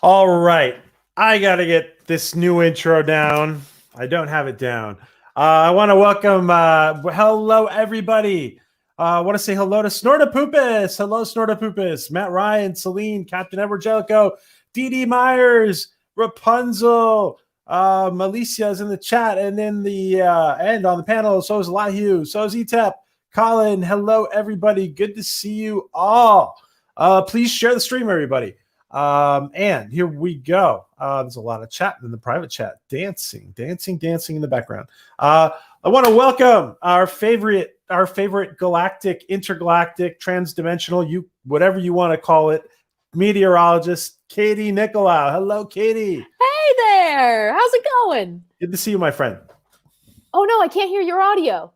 All right. I got to get this new intro down. I don't have it down. I want to welcome, hello, everybody. I want to say hello to Snortapoopus. Hello, Snortapoopus. Matt Ryan, Celine, Captain Edward Jellicoe, Dee Myers, Rapunzel, Alicia is in the chat, and in the and on the panel, so is ELIHU, so is ETEP. Colin, hello, everybody. Good to see you all. Please share the stream, everybody. And here we go. There's a lot of chat in the private chat, dancing in the background. I want to welcome our favorite galactic, intergalactic, transdimensional, whatever you want to call it, meteorologist, Katie Nicolau. Hello, Katie. Hey there. How's it going? Good to see you, my friend. Oh no, I can't hear your audio.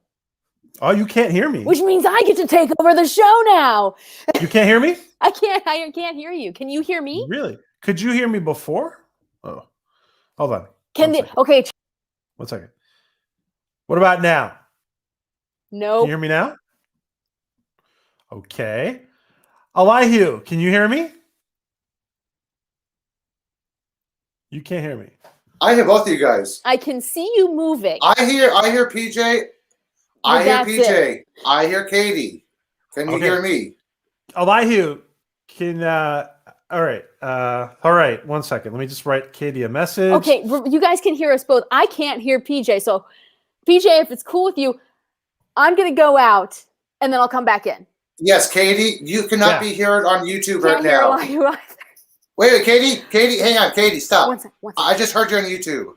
Oh, you can't hear me. Which means I get to take over the show now. You can't hear me? I can't hear you. Can you hear me? Really? Could you hear me before? Oh, hold on. Okay. 1 second. What about now? No. Can you hear me now? Okay. ELIHU, can you hear me? You can't hear me. I hear both of you guys. I can see you moving. I hear PJ. I hear PJ. I hear Katie. Can you hear me? ELIHU, can all right. 1 second. Let me just write Katie a message. Okay, you guys can hear us both. I can't hear PJ. So PJ, if it's cool with you, I'm gonna go out and then I'll come back in. Yes, Katie, you cannot be heard on YouTube right now. Wait, Katie, hang on, Katie, stop. One second. I just heard you on YouTube.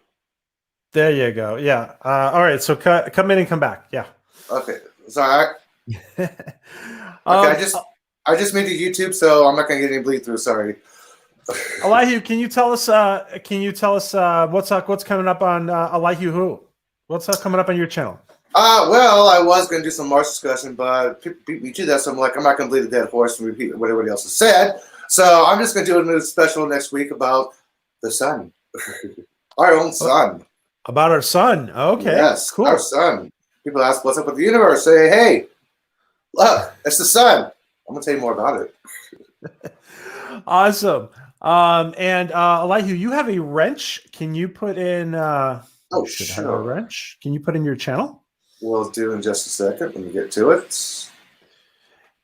There you go. Yeah. All right. So come in and come back. Yeah. Okay. Sorry. Okay. I just made a YouTube, so I'm not gonna get any bleed through. Sorry. ELIHU, can you tell us? What's coming up on ELIHU? What's coming up on your channel? Well, I was gonna do some Mars discussion, but people beat me to that, so I'm like, I'm not gonna bleed a dead horse and repeat what everybody else has said. So I'm just gonna do a new special next week about the sun, our own sun. About our sun. Okay. Yes, cool. Our sun. People ask, what's up with the universe? Say, hey, look, it's the sun. I'm going to tell you more about it. Awesome. And ELIHU, you have a wrench. Can you put in... oh, sure. A wrench. Can you put in your channel? We'll do in just a second when we get to it.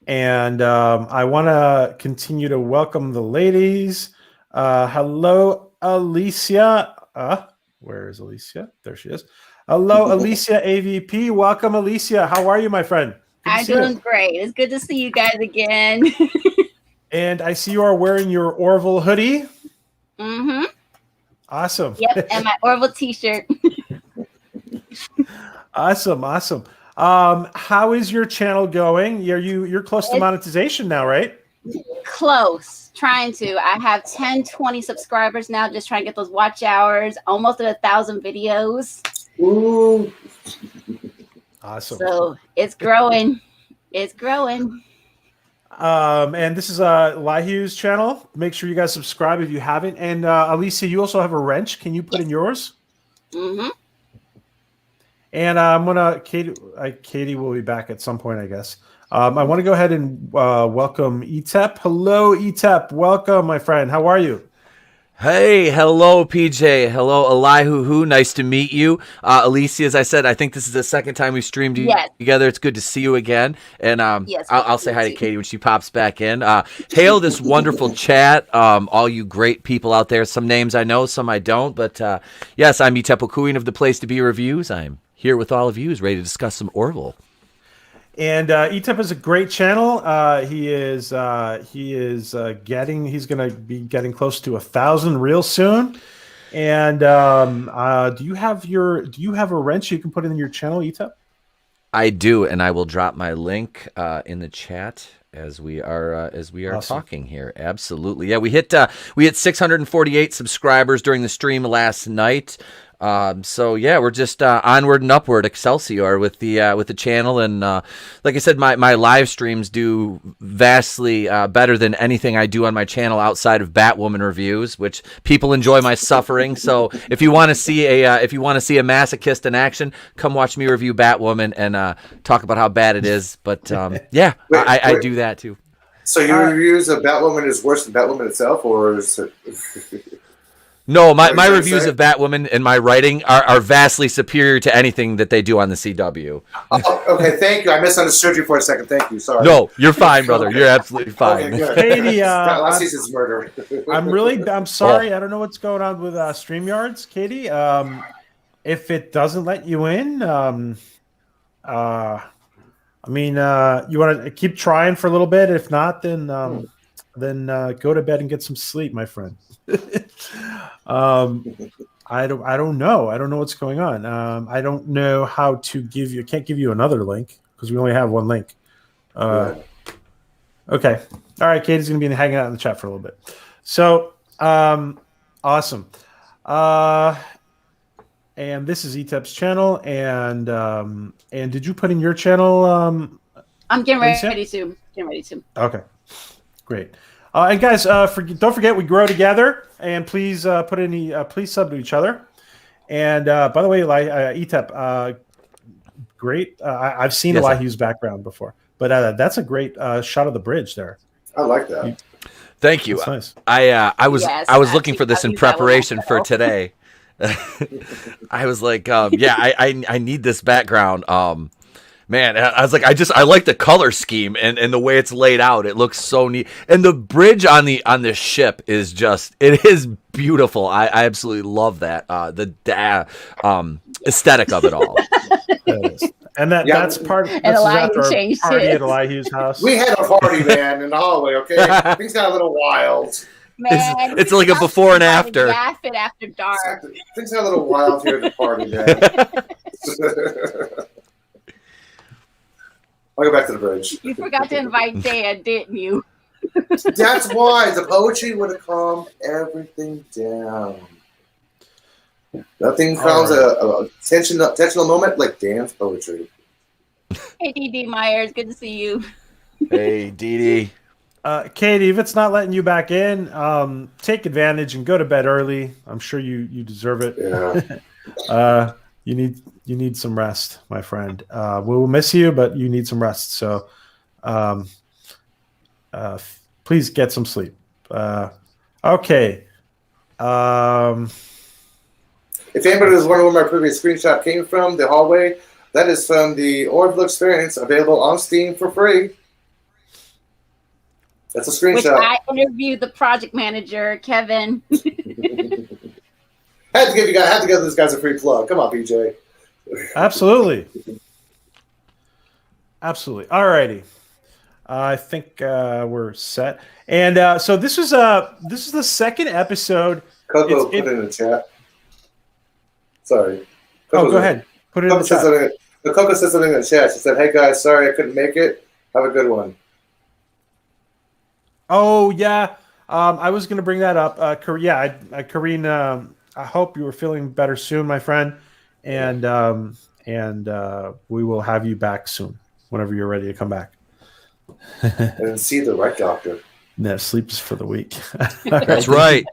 And I want to continue to welcome the ladies. Hello, Alicia. Where is Alicia? There she is. Hello, Alicia AVP. Welcome, Alicia. How are you, my friend? I'm doing great. It's good to see you guys again. And I see you are wearing your Orville hoodie. Mm-hmm. Awesome. Yep, and my Orville t-shirt. Awesome. How is your channel going? You're close to monetization now, right? Close. Trying to. I have 20 subscribers now, just trying to get those watch hours, almost at 1,000 videos. Ooh. Awesome. So it's growing. It's growing. And this is ELIHU's channel. Make sure you guys subscribe if you haven't. And Alicia, you also have a wrench. Can you put in yours? Mm-hmm. And I'm gonna Katie will be back at some point, I guess. I want to go ahead and welcome ETEP. Hello, ETEP. Welcome, my friend. How are you? Hey, hello, PJ. Hello, ELIHU. Nice to meet you. Alicia, as I said, I think this is the second time we streamed together. It's good to see you again. And I'll say hi to Katie when she pops back in. Hail this wonderful chat. All you great people out there. Some names I know, some I don't. But yes, I'm ETEP Queen of the Place to Be Reviews. I'm here with all of you, ready to discuss some Orville. And ETEP is a great channel. He's going to be getting close to 1,000 real soon. And do you have a wrench you can put in your channel, ETEP? I do, and I will drop my link in the chat as we are awesome. Talking here. Absolutely. Yeah, we hit 648 subscribers during the stream last night. So yeah, we're just onward and upward, Excelsior, with the channel, and like I said, my live streams do vastly better than anything I do on my channel outside of Batwoman reviews, which people enjoy my suffering. So if you want to see a masochist in action, come watch me review Batwoman and talk about how bad it is. But yeah, I do that too. So your reviews of Batwoman is worse than Batwoman itself, or is it? No, my What are you reviews gonna of Batwoman and my writing are vastly superior to anything that they do on the CW. Oh, okay, thank you. I misunderstood you for a second. Thank you. Sorry. No, you're fine, brother. Okay. You're absolutely fine. Okay, good. Katie, That last season's murder. I'm sorry. I don't know what's going on with StreamYards, Katie. If it doesn't let you in, I mean, you want to keep trying for a little bit. If not, then go to bed and get some sleep, my friend. I don't know. I don't know what's going on. I don't know how to give you. I can't give you another link because we only have one link. Yeah. Okay. All right. Katie's going to be hanging out in the chat for a little bit. So, awesome. And this is ETEP's channel. And did you put in your channel? I'm getting Alicia? ready to. Getting ready to. Okay. Great. And guys, don't forget we grow together, and please please sub to each other. And by the way, ETEP, great. I've seen ELIHU's background before, but that's a great shot of the bridge there. I like that. Thank you. That's nice. I was looking for this I've in used that one preparation also. for today. I was like, I need this background. Man, I was like, I like the color scheme and the way it's laid out. It looks so neat, and the bridge on this ship is it is beautiful. I absolutely love that. The aesthetic of it all. That is. And that's part. And This is ELIHU after our changed party his. at ELIHU's house. We had a party, man, in the hallway, okay? Things got a little wild. Man, It's like a before and after. Laugh it after dark. Things got a little wild here at the party, man. I'll go back to the bridge. You forgot to invite Dan, didn't you? That's why the poetry would have calmed everything down. Nothing calms a tensional moment like Dan's poetry. Hey, D.D. Myers, good to see you. Hey, Dee. Katie, if it's not letting you back in, take advantage and go to bed early. I'm sure you deserve it. Yeah. You need some rest, my friend. We will miss you, but you need some rest. So, please get some sleep. Okay. If anybody was wondering where my previous screenshot came from, the hallway, that is from the Orville experience, available on Steam for free. That's a screenshot. Which I interviewed the project manager, Kevin. Had to give these guys a free plug. Come on, PJ. Absolutely. All righty. I think we're set. And so this is the second episode. Coco put it in the chat. Sorry. Go ahead. Put it in the chat. Coco said something in the chat. She said, "Hey guys, sorry I couldn't make it. Have a good one." Oh yeah. I was going to bring that up. Kareen, I hope you are feeling better soon, my friend. And we will have you back soon, whenever you're ready to come back. And see the right doctor. No, sleep is for the weak. That's right.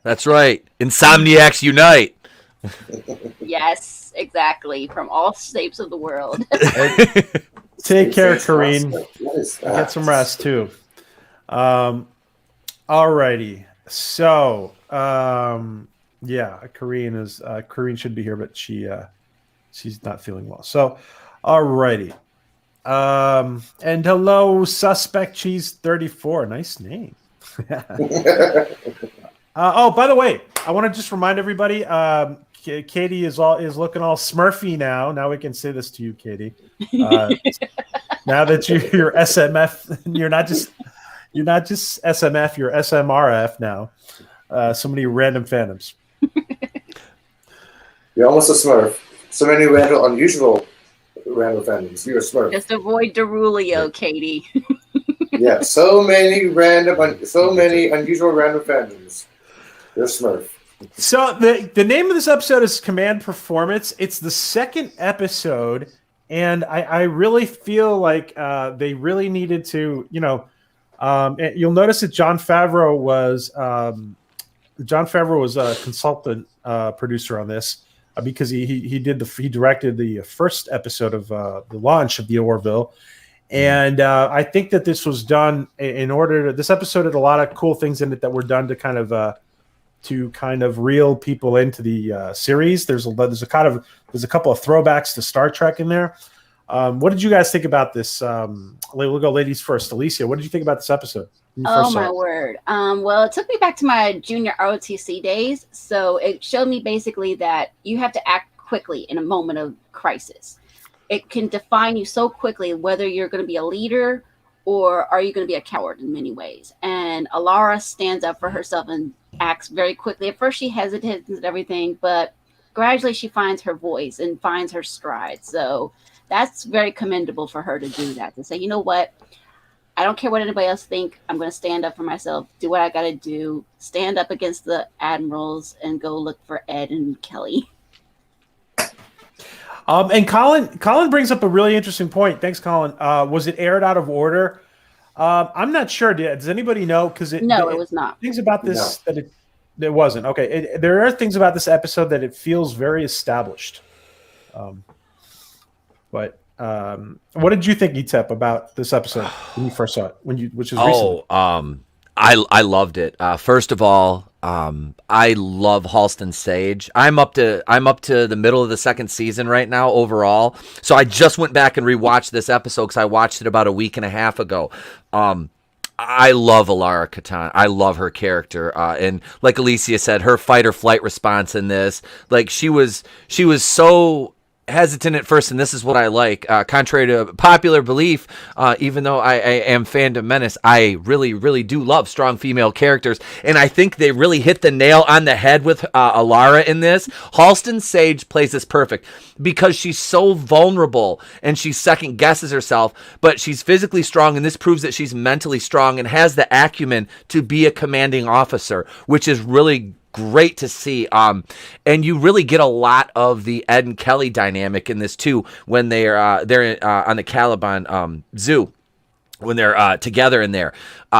That's right. Insomniacs unite. Yes, exactly. From all shapes of the world. Take care, Kareen. Get some rest too. Alrighty. So, Kareen should be here, but she's not feeling well. So, alrighty. And hello, Suspect Cheese 34. Nice name. By the way, I want to just remind everybody. Katie is looking all Smurfy now. Now we can say this to you, Katie. Now that you're SMF, you're not just SMF, you're SMRF now. So many random fandoms. You're almost a Smurf. So many unusual random fandoms. You're a Smurf. Just avoid Derulio, Katie. Yeah, so many unusual random fandoms. You're a Smurf. So the name of this episode is Command Performance. It's the second episode, and I really feel like they really needed to, you'll notice that Jon Favreau was a consultant producer on this because he directed the first episode of the launch of the Orville. And I think that this was done in order to, this episode had a lot of cool things in it that were done to kind of to kind of reel people into the series. There's a couple of throwbacks to Star Trek in there. What did you guys think about this? We'll go ladies first. Alicia, what did you think about this episode? Oh my word. Well, it took me back to my junior ROTC days. So it showed me basically that you have to act quickly in a moment of crisis. It can define you so quickly whether you're going to be a leader or are you going to be a coward in many ways. And Alara stands up for herself and acts very quickly. At first she hesitates and everything, but gradually she finds her voice and finds her stride. So that's very commendable for her to do that, to say, you know what? I don't care what anybody else think. I'm going to stand up for myself, do what I got to do, stand up against the admirals and go look for Ed and Kelly. And Colin brings up a really interesting point. Thanks, Colin. Was it aired out of order? I'm not sure. Does anybody know? Because it was not. Things about this that it wasn't. Okay. There are things about this episode that it feels very established. But what did you think, ETEP, about this episode when you first saw it? Which is recently? I loved it. First of all, I love Halston Sage. I'm up to the middle of the second season right now overall. So I just went back and rewatched this episode because I watched it about a week and a half ago. I love Alara Katan. I love her character. And like Alicia said, her fight or flight response in this, like she was so hesitant at first, and this is what I like. Contrary to popular belief, even though I am fandom menace, I really, really do love strong female characters, and I think they really hit the nail on the head with Alara in this. Halston Sage plays this perfect because she's so vulnerable and she second guesses herself, but she's physically strong, and this proves that she's mentally strong and has the acumen to be a commanding officer, which is really great to see. And you really get a lot of the Ed and Kelly dynamic in this too when they're on the Caliban zoo, when they're together in there.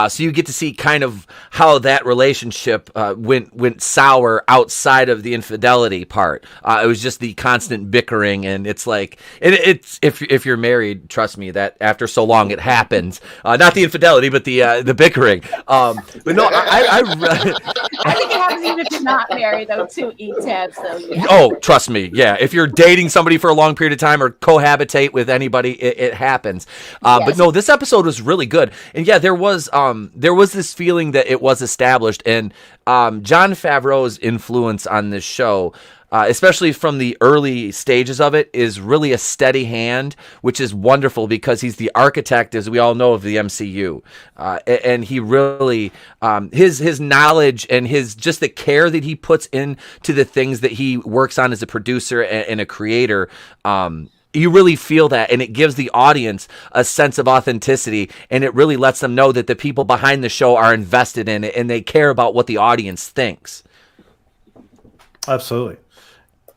So you get to see kind of how that relationship went sour outside of the infidelity part. It was just the constant bickering, and it's like it's if you're married, trust me that after so long it happens. Not the infidelity, but the bickering. But no, I think it happens even if you're not married though too, ETEP. So yeah. Oh, trust me, yeah. If you're dating somebody for a long period of time or cohabitate with anybody, it happens. Yes. But no, this episode was really good, and yeah, there was this feeling that it was established, and Jon Favreau's influence on this show, especially from the early stages of it, is really a steady hand, which is wonderful because he's the architect, as we all know, of the MCU, and he really his knowledge and his just the care that he puts into the things that he works on as a producer and a creator. You really feel that, and it gives the audience a sense of authenticity, and it really lets them know that the people behind the show are invested in it, and they care about what the audience thinks. Absolutely.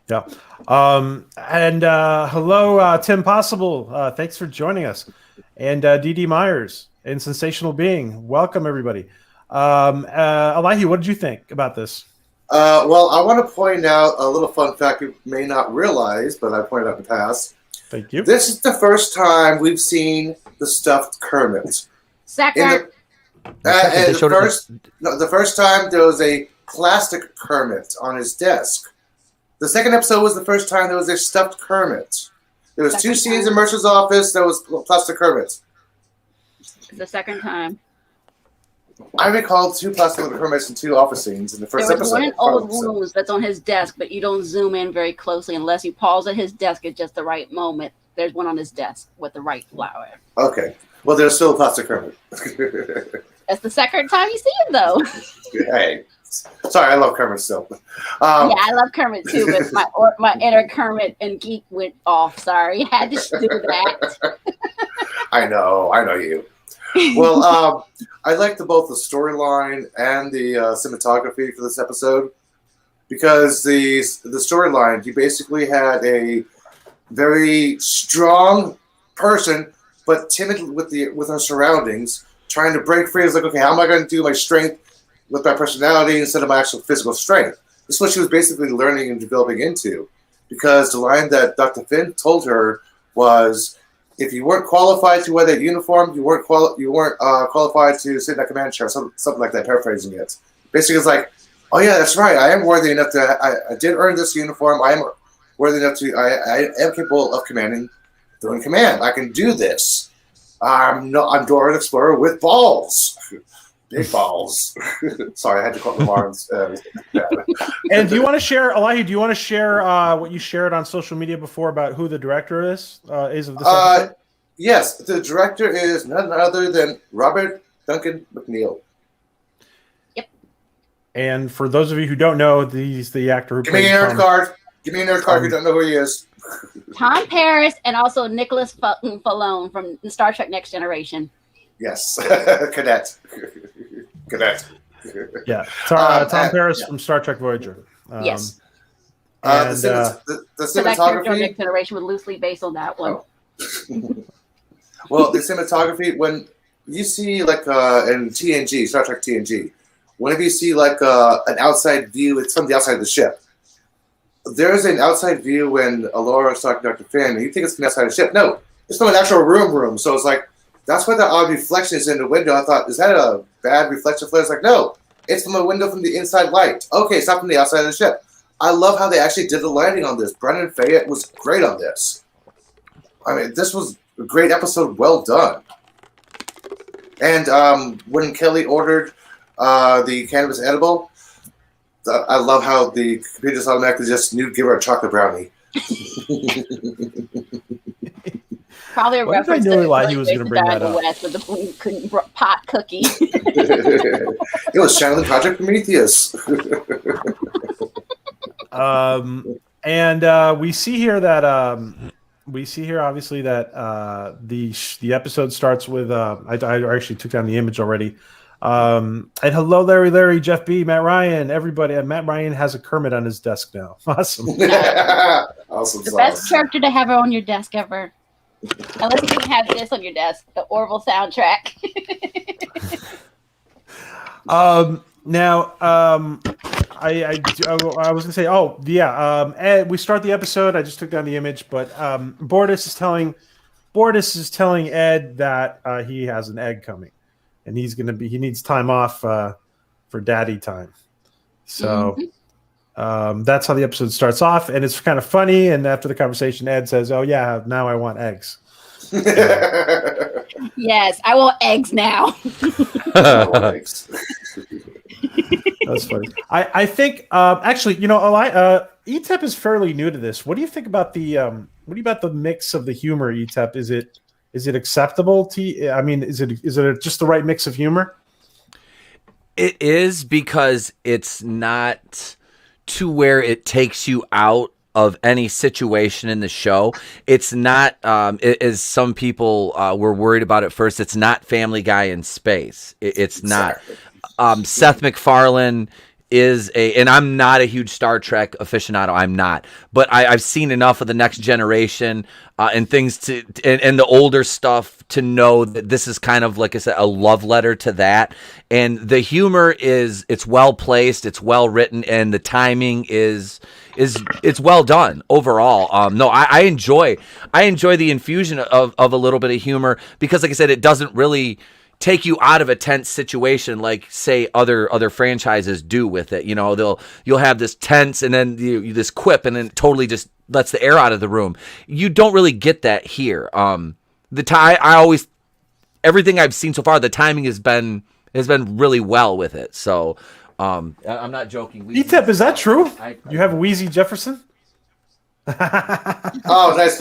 Yeah. And hello, Tim Possible. Thanks for joining us. And DD Myers and Sensational Being. Welcome, everybody. ELIHU, what did you think about this? Well, I want to point out a little fun fact you may not realize, but I pointed out in the past. Thank you. This is the first time we've seen the stuffed Kermit. Second. The first time there was a plastic Kermit on his desk. The second episode was the first time there was a stuffed Kermit. There was two scenes in Mercer's office. There was plastic Kermit. The second time. I recall two plastic Kermits and two office scenes in the first episode. There was one in Old Wounds that's on his desk, but you don't zoom in very closely unless you pause at his desk at just the right moment. There's one on his desk with the right flower. Okay. Well, there's still a plastic Kermit. That's the second time you see him, though. Hey. Sorry, I love Kermit still. Yeah, I love Kermit too, but my inner Kermit and geek went off. Sorry, had to do that. I know you. Well, I liked both the storyline and the cinematography for this episode because the storyline, you basically had a very strong person but timid with her surroundings, trying to break free. It's like, okay, how am I going to do my strength with my personality instead of my actual physical strength? This is what she was basically learning and developing into, because the line that Dr. Finn told her was, if you weren't qualified to wear that uniform, you weren't qualified to sit in that command chair, something like that, paraphrasing it. Basically, it's like, Oh yeah, that's right. I am worthy enough to. I did earn this uniform. I am worthy enough to. I am capable of doing command. I can do this. I'm Dora the Explorer with balls, big balls. Sorry, I had to call them arms. And do you want to share, ELIHU? Do you want to share what you shared on social media before about who the director is of this episode? Yes, the director is none other than Robert Duncan McNeil. And for those of you who don't know, he's the actor who Give me a nerd card. Give me a nerd card who don't know who he is. Tom Paris and also Nicholas Fallone from Star Trek Next Generation. Yes, Cadet. Yeah, Tom Paris from Star Trek Voyager. Yes. The cinematography. Next Generation was loosely based on that one. Oh. Well, the cinematography, when you see like in TNG, Star Trek TNG, whenever you see like an outside view, it's from the outside of the ship. There's an outside view when Alara is talking to Dr. Finn, and you think it's from the outside of the ship. No, it's from an actual room. So it's like, that's why the odd reflection is in the window. I thought, is that a bad reflection flare? It's like, no, it's from a window from the inside light. Okay, it's not from the outside of the ship. I love how they actually did the lighting on this. Brendan Fayette was great on this. I mean, this was a great episode, well done. And when Kelly ordered the cannabis edible, I love how the computer just automatically just knew give her a chocolate brownie. Probably a reference to he was going to bring that up. West with the pot cookie. It was channeling Project Prometheus. And we see here that obviously that the episode starts with I actually took down the image already. And hello, Larry, Jeff B, Matt Ryan, everybody. Matt Ryan has a Kermit on his desk now. Awesome. Awesome. The best character to have on your desk ever. Unless you can have this on your desk, the Orville soundtrack. Now, I was gonna say, Ed, we start the episode. I just took down the image, but Bortus is telling Ed that he has an egg coming, and he needs time off for daddy time. So that's how the episode starts off, and it's kind of funny. And after the conversation, Ed says, "Oh yeah, now I want eggs." Yes, I want eggs now. I want eggs. That's funny. I think actually, ETEP is fairly new to this. What do you think about the mix of the humor, ETEP? Is it acceptable to? I mean, is it just the right mix of humor? It is, because it's not to where it takes you out of any situation in the show. It's not, as some people were worried about at first, it's not Family Guy in space. It's not. Seth MacFarlane is and I'm not a huge Star Trek aficionado. I'm not, but I've seen enough of the Next Generation and things and the older stuff to know that this is kind of, like I said, a love letter to that. And the humor it's well placed, it's well written, and the timing it's well done overall. No, I enjoy the infusion of a little bit of humor, because, like I said, it doesn't really take you out of a tense situation like, say, other franchises do with it. You'll have this tense and then this quip, and then totally just lets the air out of the room. You don't really get that here. Everything I've seen so far, the timing has been really well with it. So I'm not joking. ETEP, is that true? You have Wheezy Jefferson? Oh, nice.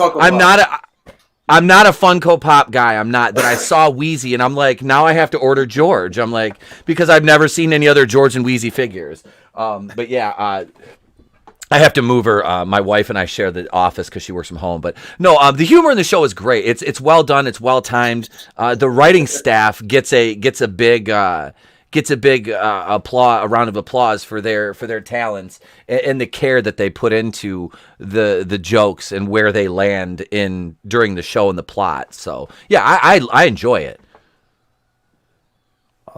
I'm not a Funko Pop guy. I'm not. But I saw Wheezy, and I'm like, now I have to order George. I'm like, because I've never seen any other George and Wheezy figures. But yeah, I have to move her. My wife and I share the office because she works from home. But no, the humor in the show is great. It's well done. It's well timed. The writing staff gets a big applause, a round of applause for their talents and the care that they put into the jokes and where they land during the show and the plot. So yeah, I enjoy it.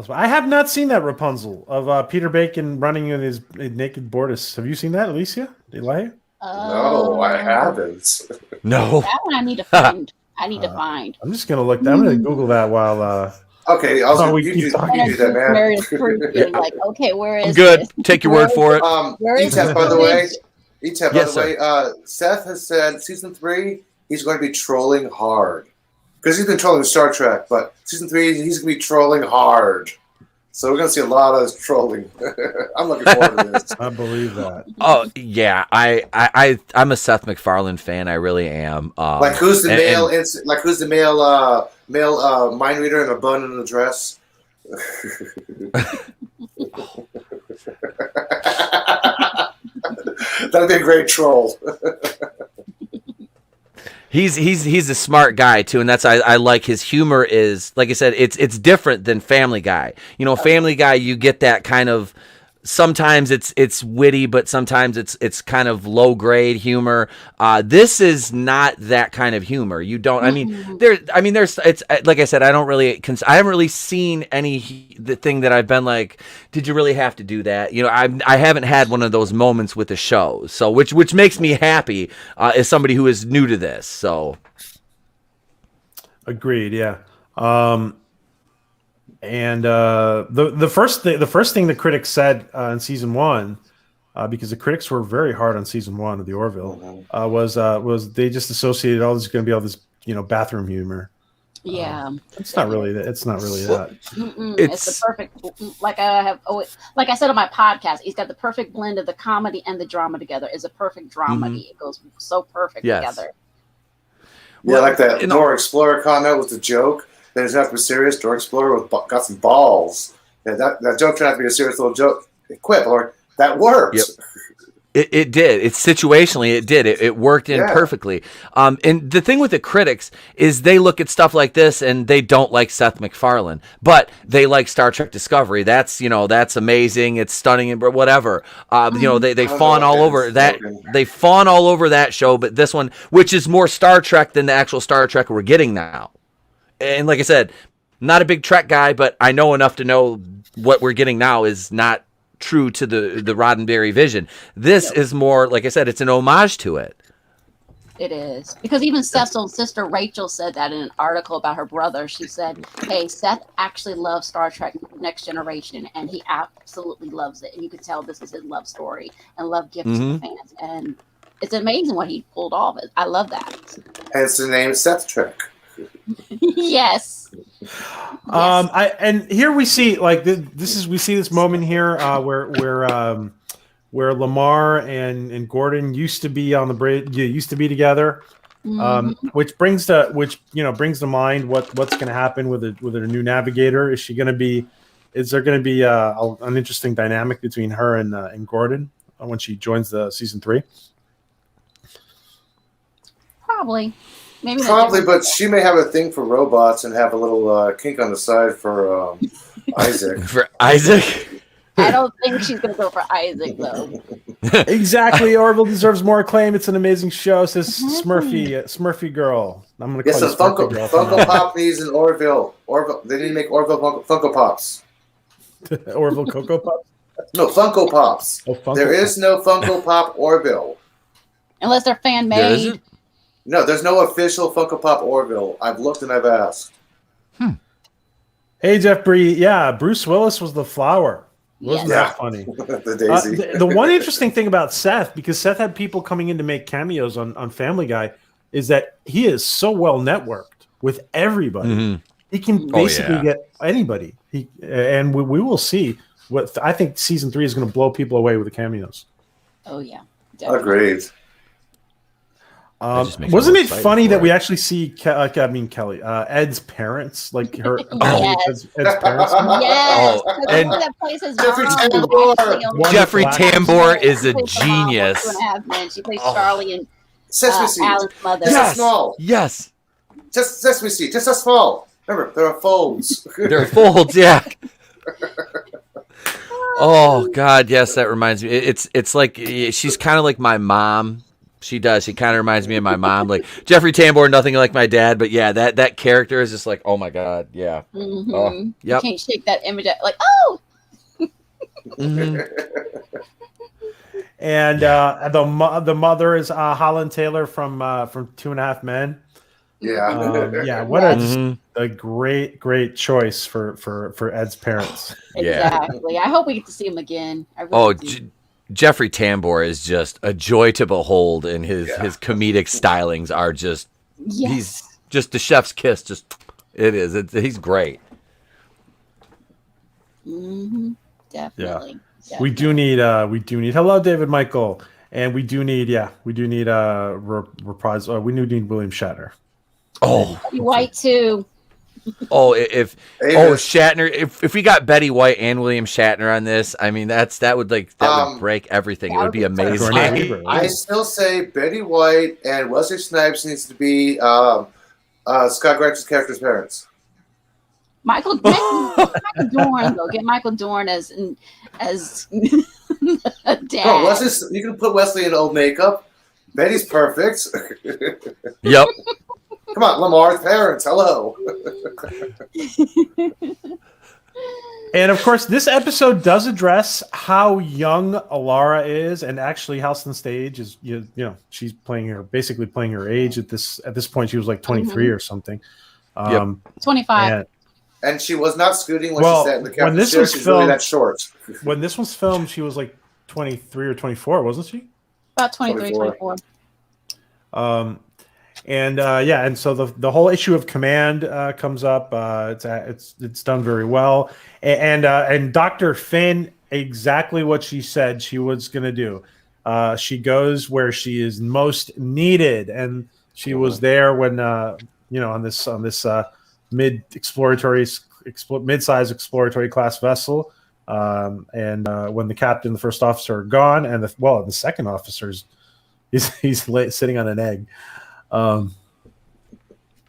I have not seen that Rapunzel of Peter Bacon running in his naked Bortus. Have you seen that, Alicia? ELIHU? No, I haven't. No, that one I need to find. I'm just gonna look. I'm gonna Google that while. Okay, you do that, man. Married a freak. You're like, okay, where is I'm good. this? Take your word for it. ETEP, by the way. ETEP, Yes, by the way. Seth has said season 3 he's going to be trolling hard because he's been trolling Star Trek, but season 3 he's going to be trolling hard. So we're going to see a lot of this trolling. I'm looking forward to this. I believe that. Oh yeah, I'm a Seth MacFarlane fan. I really am. Like who's the male mind reader in a bun and a dress? That'd be a great troll. He's a smart guy too, and that's I like his humor is like I said, it's different than Family Guy. You know, Family Guy, you get that kind of sometimes it's witty, but sometimes it's kind of low grade humor. This is not that kind of humor. You don't. There's. It's like I said. I haven't really seen the thing that I've been like, did you really have to do that? You know, I haven't had one of those moments with the show. So which makes me happy as somebody who is new to this. So agreed. Yeah. And the first thing the critics said in season 1, because the critics were very hard on season 1 of the Orville, was they just associated all this is going to be all this bathroom humor. Yeah, it's not really that. It's It's the perfect, like I said on my podcast, he's got the perfect blend of the comedy and the drama together. It's a perfect dramedy. It goes so perfect together. Yeah, like that Dora Explorer comment was a joke. Then it's not to be serious. Dora Explorer got some balls. Yeah, that joke turned out to be a serious little joke. Quip, or that worked. Yep. It did. It's situationally, it did. It worked in perfectly. And the thing with the critics is they look at stuff like this and they don't like Seth MacFarlane, but they like Star Trek Discovery. That's amazing. It's stunning and whatever. They fawn all over that. They fawn all over that show, but this one, which is more Star Trek than the actual Star Trek we're getting now. And like I said, not a big Trek guy, but I know enough to know what we're getting now is not true to the Roddenberry vision. This is more, like I said, it's an homage to it. It is. Because even Seth's own sister, Rachel, said that in an article about her brother. She said, hey, Seth actually loves Star Trek Next Generation, and he absolutely loves it. And you could tell this is his love story and love gift to the fans. And it's amazing what he pulled off. I love that. Hence the name Seth Trek. Yes. And here we see we see this moment here where Lamar and Gordon used to be on the bridge, used to be together, which brings to mind what's going to happen with her new navigator. Is there going to be an interesting dynamic between her and Gordon when she joins the season 3? Probably. Probably, but she may have a thing for robots and have a little kink on the side for Isaac. For Isaac? I don't think she's going to go for Isaac, though. Exactly. Orville deserves more acclaim. It's an amazing show, says Smurfy Girl. I'm going to call you Smurfy Girl. Funko Pop needs an Orville. They need to make Orville Funko Pops. Orville Cocoa Pops? No, Funko Pops. There is no Funko Pop Orville. Unless they're fan-made. No, there's no official Funko Pop Orville. I've looked and I've asked. Hey, Jeff Bree. Yeah, Bruce Willis was the flower. Wasn't that funny? The daisy. The one interesting thing about Seth, because Seth had people coming in to make cameos on Family Guy, is that he is so well networked with everybody. He can basically get anybody. We will see. I think season 3 is going to blow people away with the cameos. Oh, yeah. Definitely. Agreed. Wasn't it funny that we actually see Kelly, Ed's parents, like her Ed's parents? Yes. And that plays his Jeffrey Tambor is a genius. 2.5 men. She plays Charlie and Sesame Seed. Alan's mother. Just small. Yes. Just Sesame Seed. Just a small. Remember, there are folds. There are folds, yeah. Oh God, yes, that reminds me. It's like she's kind of like my mom. She does. She kind of reminds me of my mom. Like Jeffrey Tambor, nothing like my dad, but yeah, that character is just like, oh my God, yeah. You can't shake that image. Like, oh. And the mother is Holland Taylor from 2.5 Men. Yeah. Yeah, what a, just Mhm. a great choice for Ed's parents. Yeah. Exactly. I hope we get to see him again. I really Oh, do. Jeffrey Tambor is just a joy to behold, and his Yeah. his comedic stylings are just Yes. he's just the chef's kiss. Just he's great. Mm-hmm. Definitely. We do need hello David Michael, and we do need reprise. We need William Shatner. Oh, Betty White too. if Avis. Shatner, if we got Betty White and William Shatner on this, I mean that would break everything. It would be amazing. Sigourney Weaver. I still say Betty White and Wesley Snipes needs to be Scott Greg's character's parents. Michael Dorn though. Get Michael Dorn as a dad. Oh, Wesley, you can put Wesley in old makeup. Betty's perfect. Yep. Come on, Lamar's parents. Hello. And of course, this episode does address how young Alara is, and actually, Halston Stage is she's basically playing her age at this point. She was like 23 or something. 25. And she was not scooting when Well, she sat in the when captain's this chair. was She's really filmed- that short. When this was filmed, she was like 23 or 24, wasn't she? About 23, 24. And so the whole issue of command comes up. It's done very well, and Dr. Finn, exactly what she said she was going to do. She goes where she is most needed, and she was there when on this mid-size exploratory class vessel, and when the captain, the first officer are gone, and the second officer's he's sitting on an egg.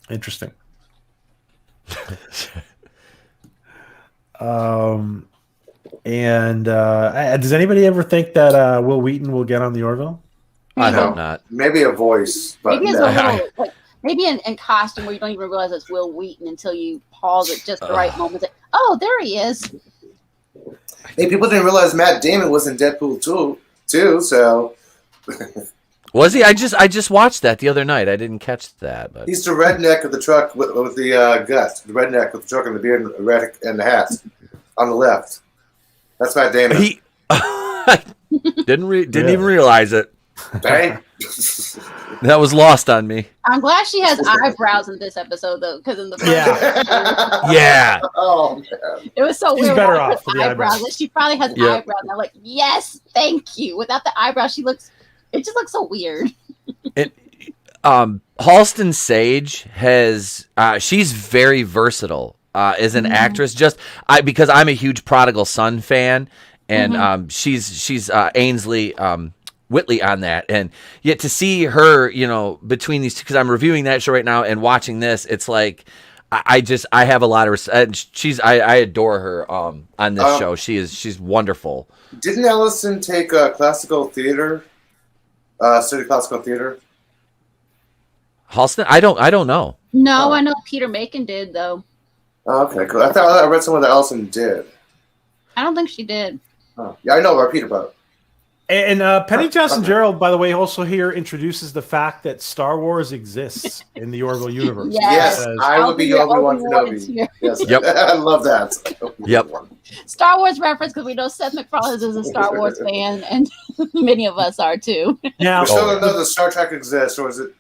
Interesting. And does anybody ever think that Will Wheaton will get on the Orville? I hope not. Maybe a voice, but Maybe it's no. a little maybe in costume where you don't even realize it's Will Wheaton until you pause at just the right moment. Oh, there he is. Hey, people didn't realize Matt Damon was in Deadpool too. So Was he? I just watched that the other night. I didn't catch that, but he's the redneck of the truck with the gut. The redneck with the truck and the beard and the hat on the left. That's Matt Damon. he didn't even realize it. Dang. That was lost on me. I'm glad she has eyebrows in this episode though, because in the first Yeah. Oh man. it was so She's weird. better with off with the eyebrows. eyebrows. She probably has Yep. eyebrows. And I'm like, yes, thank you. Without the eyebrows, it just looks so weird. Halston Sage has she's very versatile as an actress. Because I'm a huge Prodigal Son fan, and she's Ainsley Whitley on that, and yet to see her, between these two, because I'm reviewing that show right now and watching this, it's like I have a lot of respect. I adore her on this show. She's wonderful. Didn't Allison take classical theater? Study classical theater. Halston, I don't know. No, I know Peter Macon did though. Oh, okay, cool. I thought I read somewhere that Allison did. I don't think she did. Oh. Yeah, I know about Peter, but And Penny Johnson Gerald, by the way, also here introduces the fact that Star Wars exists in the Orville universe. Yes. yes, Says- I would be Obi-Wan Kenobi. Yes, Yep. I love that. Yep. Star Wars reference because we know Seth MacFarlane is a Star Wars fan, and many of us are too. Now, We still don't know that Star Trek exists, or is it?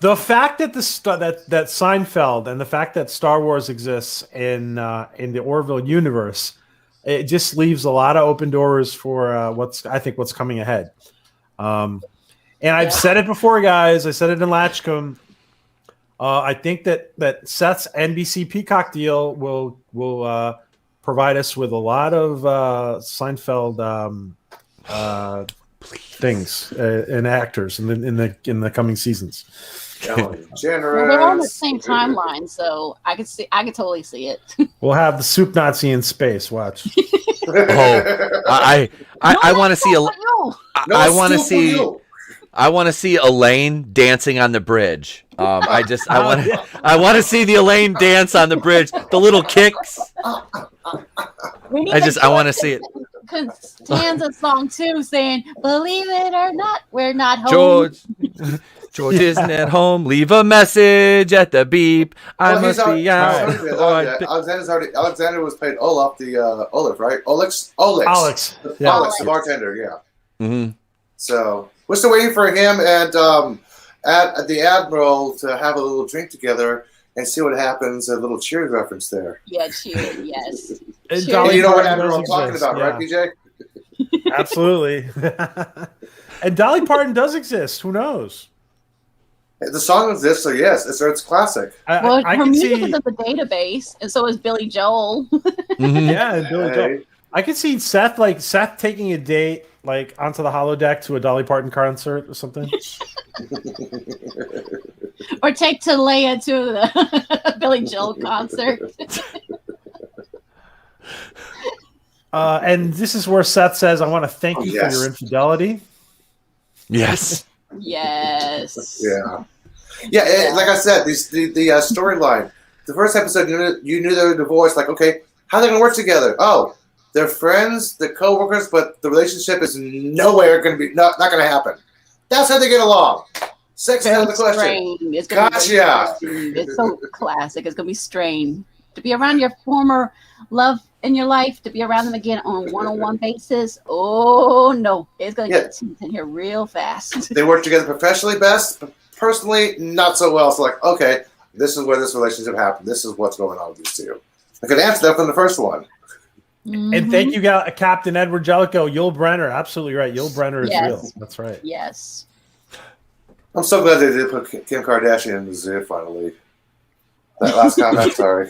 the fact that that Seinfeld and the fact that Star Wars exists in the Orville universe, it just leaves a lot of open doors for what's coming ahead. And I've said it before, guys. I said it in Latchcombe. I think that Seth's NBC Peacock deal will provide us with a lot of Seinfeld things and actors in the coming seasons. Generous. Well, they're on the same timeline, so I could totally see it. We'll have the soup Nazi in space. Watch. I want to see I want to see Elaine dancing on the bridge. I want to see the Elaine dance on the bridge. The little kicks. I want to see it. Costanza song too, saying "Believe it or not, we're not home." George, George isn't at home. Leave a message at the beep. I must be out. Alexander was played Olaf, the Olaf, right? Alex, yeah. Alex, the bartender. Yeah. Mm-hmm. So we're still waiting for him and the Admiral to have a little drink together and see what happens. A little Cheers reference there. Yeah, Cheers. Yes. And You know what Admiral I'm does talking exist, about, right, PJ? Absolutely. And Dolly Parton does exist. Who knows? The song exists, so yes, it's classic. Well, I her can music see, is in the database, and so is Billy Joel. Mm-hmm. yeah, and Billy Joel. I could see Seth taking a date like onto the holodeck to a Dolly Parton concert or something. Or take Talia to the Billy Joel concert. And this is where Seth says, "I want to thank you for your infidelity." Yes. Yes. Yeah. Like I said, the storyline. The first episode, you knew they were divorced. Like, okay, how are they going to work together? Oh, they're friends, they're co-workers, but the relationship is nowhere going to be not going to happen. That's how they get along. Sex is out of the question. It's Gotcha. It's so classic. It's going to be strained. To be around your former love in your life, to be around them again on one-on-one basis. Oh no, it's going to get tense in here real fast. They work together professionally best, but personally not so well. So like, okay, this is where this relationship happened. This is what's going on with these two. I could answer that from the first one. Mm-hmm. And thank you, Captain Edward Jellicoe. Yul Brenner, absolutely right. Yul Brenner is real. That's right. Yes. I'm so glad they did put Kim Kardashian in the zoo finally. That last comment, sorry.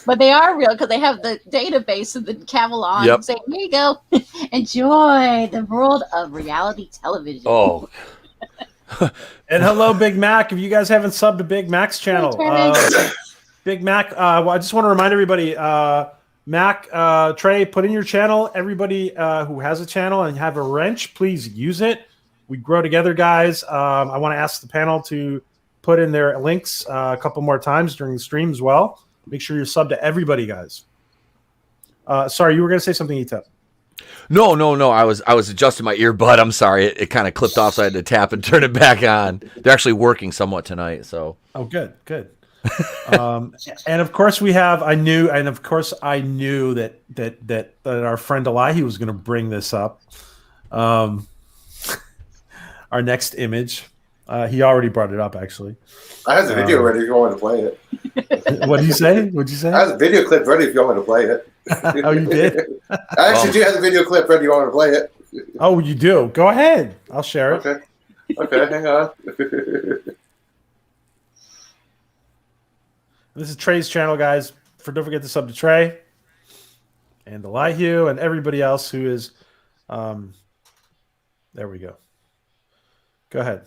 But they are real because they have the database of the Camelot. Yep. Saying, here you go. Enjoy the world of reality television. Oh. And hello, Big Mac. If you guys haven't subbed to Big Mac's channel, Big Mac, well, I just want to remind everybody, Mac, Trey, put in your channel. Everybody who has a channel and have a wrench, please use it. We grow together, guys. I want to ask the panel to put in their links a couple more times during the stream as well. Make sure you're subbed to everybody, guys. Sorry, you were going to say something, ETEP. No. I was adjusting my earbud. I'm sorry. It kind of clipped off, so I had to tap and turn it back on. They're actually working somewhat tonight. So. Oh, good. And of course we have. I knew that our friend ELIHU was going to bring this up. Our next image. He already brought it up, actually. I have the video ready if you want me to play it. What'd you say? I have the video clip ready if you want me to play it. Oh, you did? I actually do have the video clip ready if you want me to play it. Oh, you do? Go ahead. I'll share it. Okay, hang on. This is Trey's channel, guys. Don't forget to sub to Trey and ELIHU and everybody else who is. There we go. Go ahead,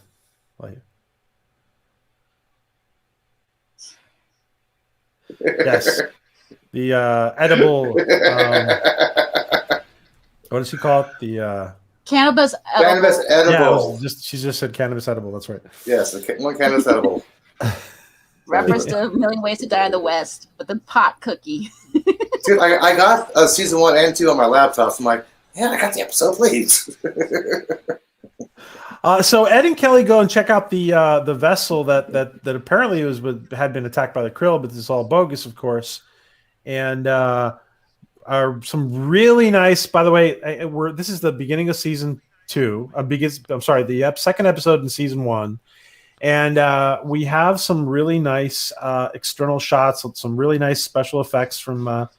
ELIHU. Yes, the edible. What does she call it? The cannabis edible. Cannabis edible. Yeah, she just said cannabis edible. That's right. Yes, one cannabis edible. Reference to A Million Ways to Die in the West, but the pot cookie. Dude, I got season 1 and 2 on my laptop. So I'm like, yeah, I got the episode, please. So Ed and Kelly go and check out the vessel that apparently had been attacked by the krill, but this is all bogus, of course. And are some really nice. By the way, this is the beginning of season 2. The second episode in season 1, and we have some really nice external shots, some really nice special effects from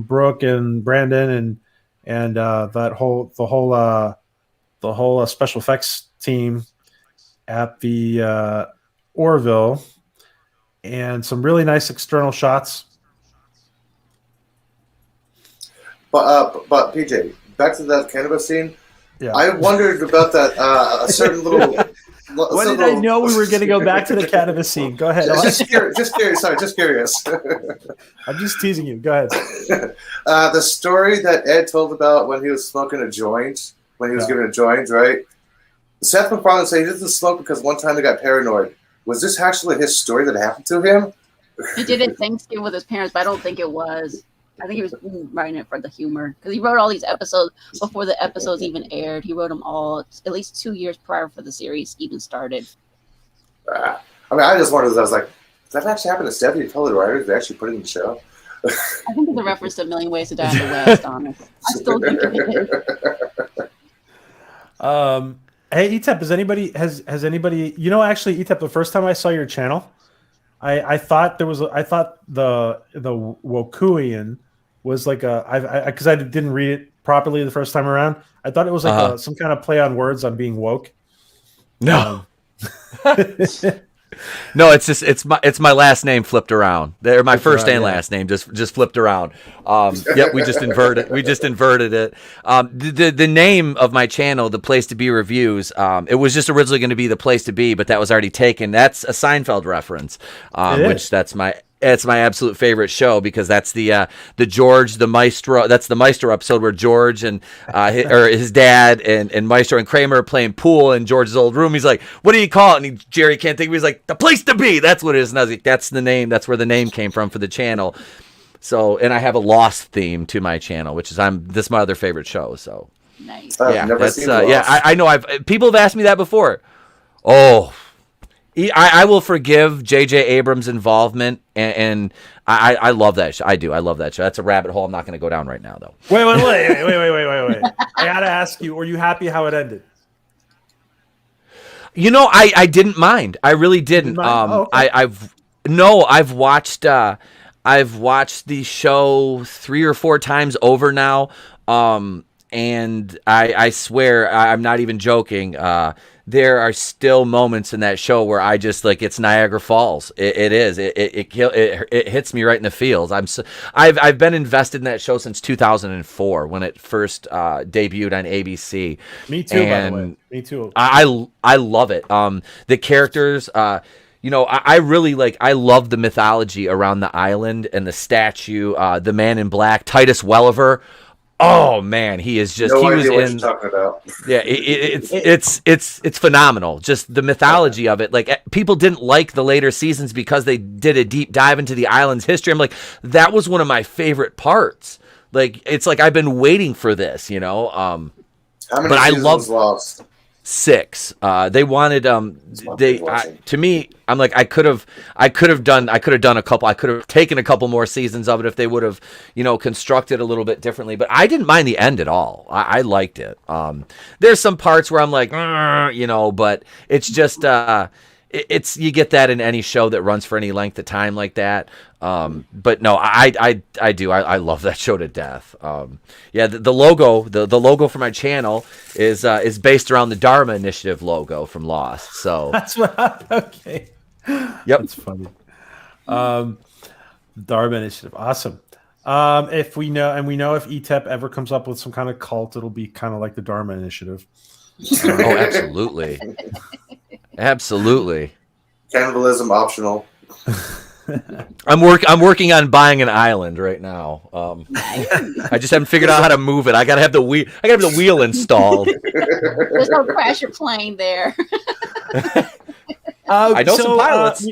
Brooke and Brandon and the whole special effects team at the Orville, and some really nice external shots. But PJ, back to that cannabis scene. Yeah. I wondered about that a certain little. What did I know we were going to go back to the cannabis scene? Go ahead. Just curious. Sorry, just curious. I'm just teasing you. Go ahead. The story that Ed told about when he was smoking a joint, when he was given a joint, right? Seth MacFarlane said he doesn't smoke because one time he got paranoid. Was this actually his story that happened to him? He did it Thanksgiving with his parents, but I don't think it was. I think he was writing it for the humor because he wrote all these episodes before the episodes even aired. He wrote them all at least 2 years prior for the series even started. I mean, I just wondered. I was like, does that actually happen to Stephanie? Tell the writers they actually put it in the show. I think it's a reference to A Million Ways to Die in the West. Honest, I still think it is. Hey, ETEP, has anybody? You know, actually, ETEP, the first time I saw your channel, I thought the Wokuian was like because I didn't read it properly the first time around. I thought it was like some kind of play on words on being woke. No. No, it's my last name flipped around. They're my first and last name just flipped around. Yep, we just inverted it. The name of my channel, The Place to Be Reviews, it was just originally going to be The Place to Be, but that was already taken. That's a Seinfeld reference, which that's my absolute favorite show because that's the George the Maestro. That's the Maestro episode where George and his dad and Maestro and Kramer are playing pool in George's old room. He's like, "What do you call it?" And Jerry can't think of it. He's like, "The Place to Be." That's what it is. And I was like, "That's the name. That's where the name came from for the channel." So, and I have a Lost theme to my channel, which is this is my other favorite show. So, nice. I've never seen Lost. I know. People have asked me that before. Oh. I will forgive J.J. Abrams' involvement, and I love that show. I do. I love that show. That's a rabbit hole I'm not going to go down right now, though. Wait. I got to ask you, were you happy how it ended? You know, I didn't mind. I really didn't. Okay. I've watched the show 3 or 4 times over now. And I swear, I'm not even joking. There are still moments in that show where I just like it's Niagara Falls. It is. It hits me right in the feels. I've been invested in that show since 2004 when it first debuted on ABC. Me too, by the way. Me too. I love it. The characters. You know, I really I love the mythology around the island and the statue. The Man in Black, Titus Welliver. Oh man, he is just No he was idea what in. you're talking about. Yeah, it's phenomenal. Just the mythology of it. Like people didn't like the later seasons because they did a deep dive into the island's history. I'm like, that was one of my favorite parts. Like it's like I've been waiting for this, you know. How many seasons was Lost? 6. They wanted to me. I'm like I could have done a couple. I could have taken a couple more seasons of it if they would have, you know, constructed a little bit differently. But I didn't mind the end at all. I liked it. There's some parts where I'm like, you know, but it's just it's you get that in any show that runs for any length of time like that. But no, I do. I love that show to death. Yeah, the logo, the logo for my channel is based around the Dharma Initiative logo from Lost. So That's what. Okay. Yep. That's funny. Dharma Initiative, awesome. If we know if ETEP ever comes up with some kind of cult, it'll be kind of like the Dharma Initiative. Oh, absolutely, absolutely. Cannibalism optional. I'm working on buying an island right now. I just haven't figured out how to move it. I gotta have the wheel installed. There's no crash your plane there. I know some pilots.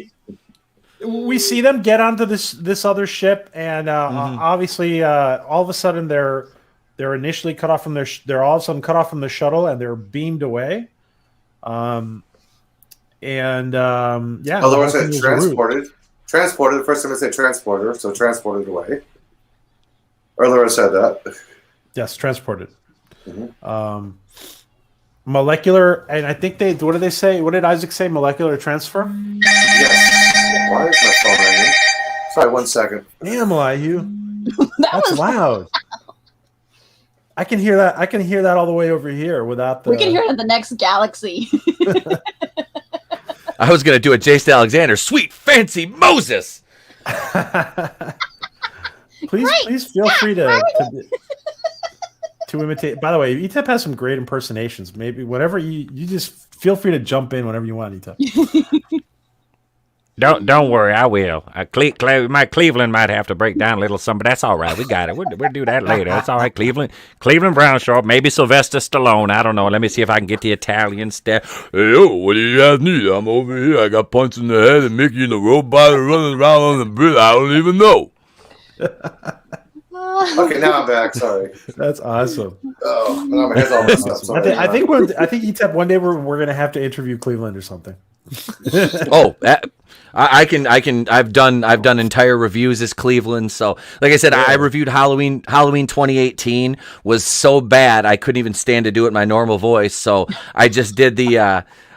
We see them get onto this other ship, and obviously, all of a sudden they're initially cut off from they're all of a sudden cut off from the shuttle, and they're beamed away. Yeah. Otherwise, said transported. Transported. The first time I said transporter, so transported away. Earlier I said that. Yes, transported. Molecular, and I think what did they say? What did Isaac say? Molecular transfer? Yes. Why is my phone ringing? Sorry, 1 second. Damn, ELIHU. That's loud. I can hear that. I can hear that all the way over here without the. We can hear it in the next galaxy. I was going to do a Jason Alexander. Sweet, fancy Moses. Please feel free to imitate. By the way, ETEP has some great impersonations. Maybe whatever you just feel free to jump in whenever you want, ETEP. Don't worry, I will. Cleveland might have to break down a little something, but that's all right. We got it. We'll do that later. That's all right. Cleveland Brown show up. Maybe Sylvester Stallone. I don't know. Let me see if I can get the Italian step. Hey, yo, what do you guys need? I'm over here. I got punched in the head and Mickey and the robot are running around on the bridge. I don't even know. Okay, now I'm back. Sorry. That's awesome. Oh, now my head's all messed up. Sorry. I think ETEP one day we're gonna have to interview Cleveland or something. Oh, I've done entire reviews as Cleveland. So, like I said, I reviewed Halloween 2018 was so bad I couldn't even stand to do it in my normal voice. So I just did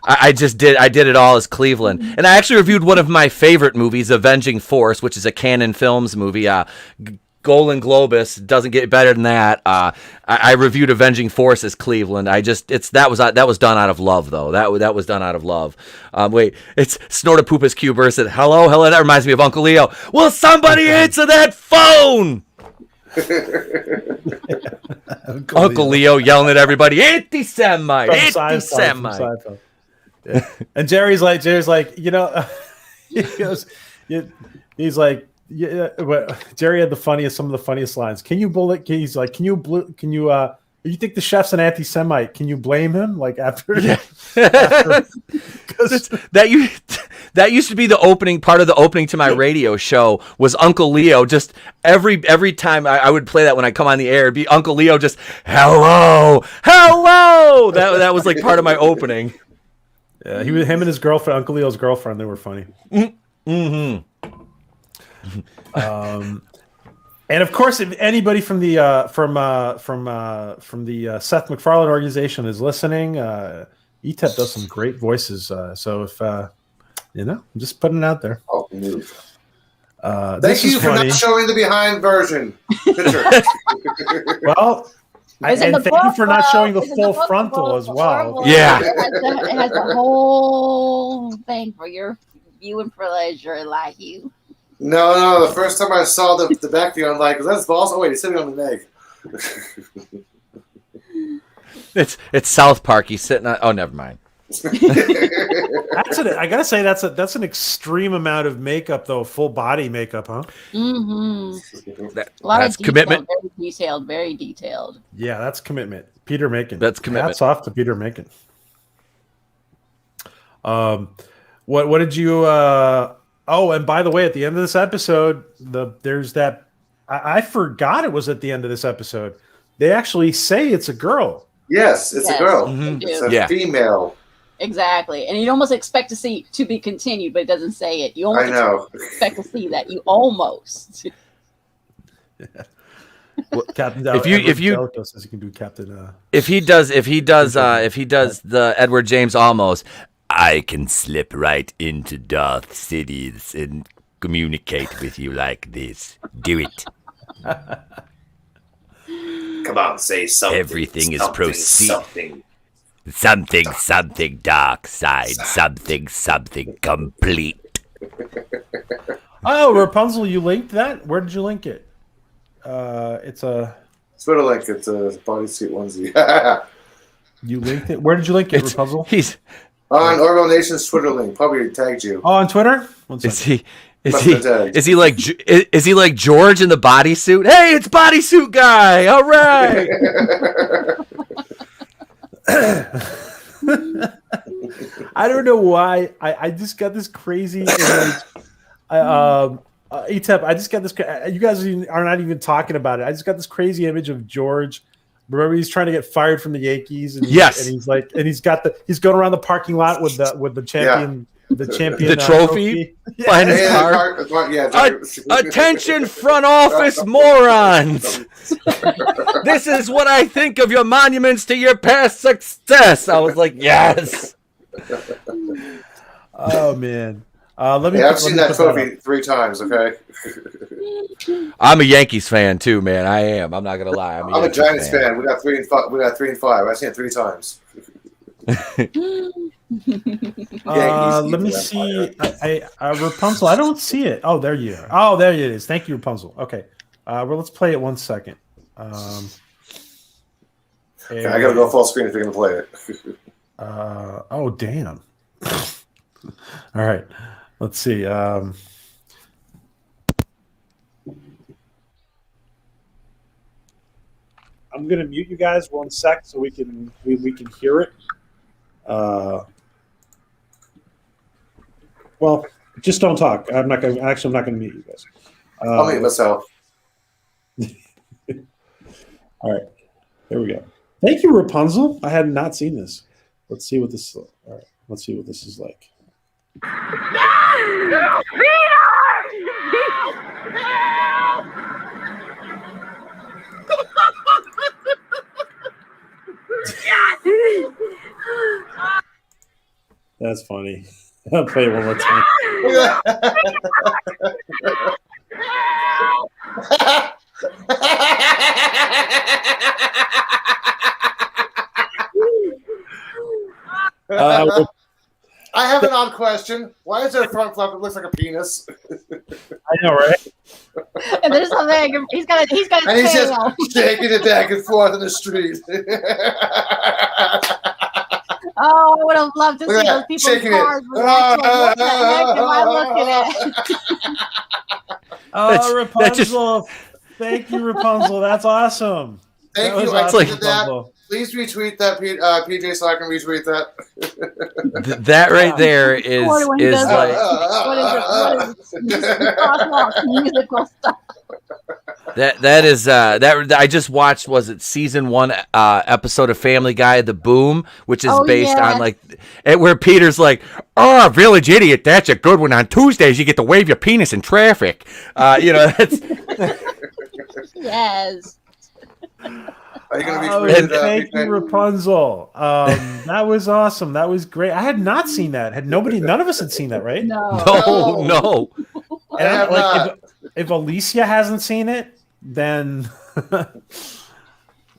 I did it all as Cleveland. And I actually reviewed one of my favorite movies, Avenging Force, which is a Canon Films movie. Golden Globus doesn't get better than that. I reviewed Avenging Force as Cleveland. That was done out of love though. That was done out of love. Wait, it's Snortapoopus Cuber said, hello. That reminds me of Uncle Leo. Will somebody answer that phone? Uncle Leo yelling at everybody, anti-Semite, anti-Semite. Yeah. And Jerry's like, you know, he goes, he's like, yeah, Jerry had some of the funniest lines. Can you he's like, you think the chef's an anti-Semite? Can you blame him? Like after, that used to be the opening part of the opening to my radio show was Uncle Leo. Just every time I would play that when I come on the air, it'd be Uncle Leo just hello. That was like part of my opening. Yeah, him and his girlfriend, Uncle Leo's girlfriend, they were funny. Mm-hmm. And of course, if anybody from the Seth MacFarlane organization is listening, ETEP does some great voices. So if I'm just putting it out there. Oh, move. Thank you for not showing the behind version picture. Well. And thank you for not showing the full frontal as well. Yeah. It has the whole thing for your viewing pleasure, ELIHU. No. The first time I saw the back view, I'm like, is that his balls? Oh, wait, he's sitting on the egg. It's South Park. He's sitting on. Oh, never mind. I gotta say that's an extreme amount of makeup, though. Full body makeup, huh? Mm-hmm. A lot of detail, commitment. Very detailed. Yeah, that's commitment. Peter Macon. That's commitment. Hats off to Peter Macon. What did you? Oh, and by the way, at the end of this episode, there's that. I forgot it was at the end of this episode. They actually say it's a girl. Yes, it's a girl. Mm-hmm. It's a female. Exactly, and you'd almost expect to see to be continued, but it doesn't say it. You almost expect to see that. You almost. Well, Captain, if you says you can do Captain. If he does the Edward James almost, I can slip right into Darth cities and communicate with you like this. Do it. Come on, say something. Everything is proceed. Something dark side. Something complete. Oh, Rapunzel, you linked that? Where did you link it? It's a Twitter link. It's a bodysuit onesie. You linked it. Where did you link it, Rapunzel? He's on Orville Nation's Twitter link. Probably tagged you. Oh, on Twitter. Is he like George in the bodysuit? Hey, it's bodysuit guy. All right. I don't know why. I just got this crazy image. ETEP, I just got this. You guys are not even talking about it. I just got this crazy image of George. Remember, he's trying to get fired from the Yankees, and he's going around the parking lot with the champion. The trophy behind his car. Attention, front office morons! This is what I think of your monuments to your past success. I was like, yes. Oh man, I've seen that trophy 3 times. Okay. I'm a Yankees fan too, man. I am. I'm not gonna lie. I'm a Giants fan. We got 3 and 5. We got 3 and 5. I've seen it 3 times. Let me see. Rapunzel, I don't see it. Oh, there you are. Oh, there it is. Thank you, Rapunzel. Okay. Well, let's play it 1 second. I gotta go full screen if you're gonna play it. Oh, damn. All right. Let's see. I'm gonna mute you guys 1 sec so we can hear it. Well, just don't talk. I'm not gonna mute you guys. I'll mute myself. All right, there we go. Thank you, Rapunzel. I had not seen this. Let's see what this. All right, let's see what this is like. That's funny. I'll play it one more time. I have an odd question. Why is there a front flap that looks like a penis? I know, right? And there's something. He's got a And he's tail. just shaking it back and forth in the street. Oh, I would have loved to Look see at those that, people's shaking it. cars. Like, what the heck am I looking at? Oh, Rapunzel. Thank you, Rapunzel. That's awesome. Thank That you. was I awesome, tweeted that. Rapunzel. Please retweet that, PJ, so I can retweet that. That right there is When he does like what is it? Crosswalk musical stuff. that is that I just watched. Was it season 1 episode of Family Guy, The Boom, which is based on like where Peter's like, "Oh, village idiot, that's a good one. On Tuesdays, you get to wave your penis in traffic." That's Yes. Are you going to Oh, retweet that? thank you, Rapunzel. That was awesome. That was great. I had not seen that. None of us had seen that, right? no. I have not. If ALYSSIA hasn't seen it, then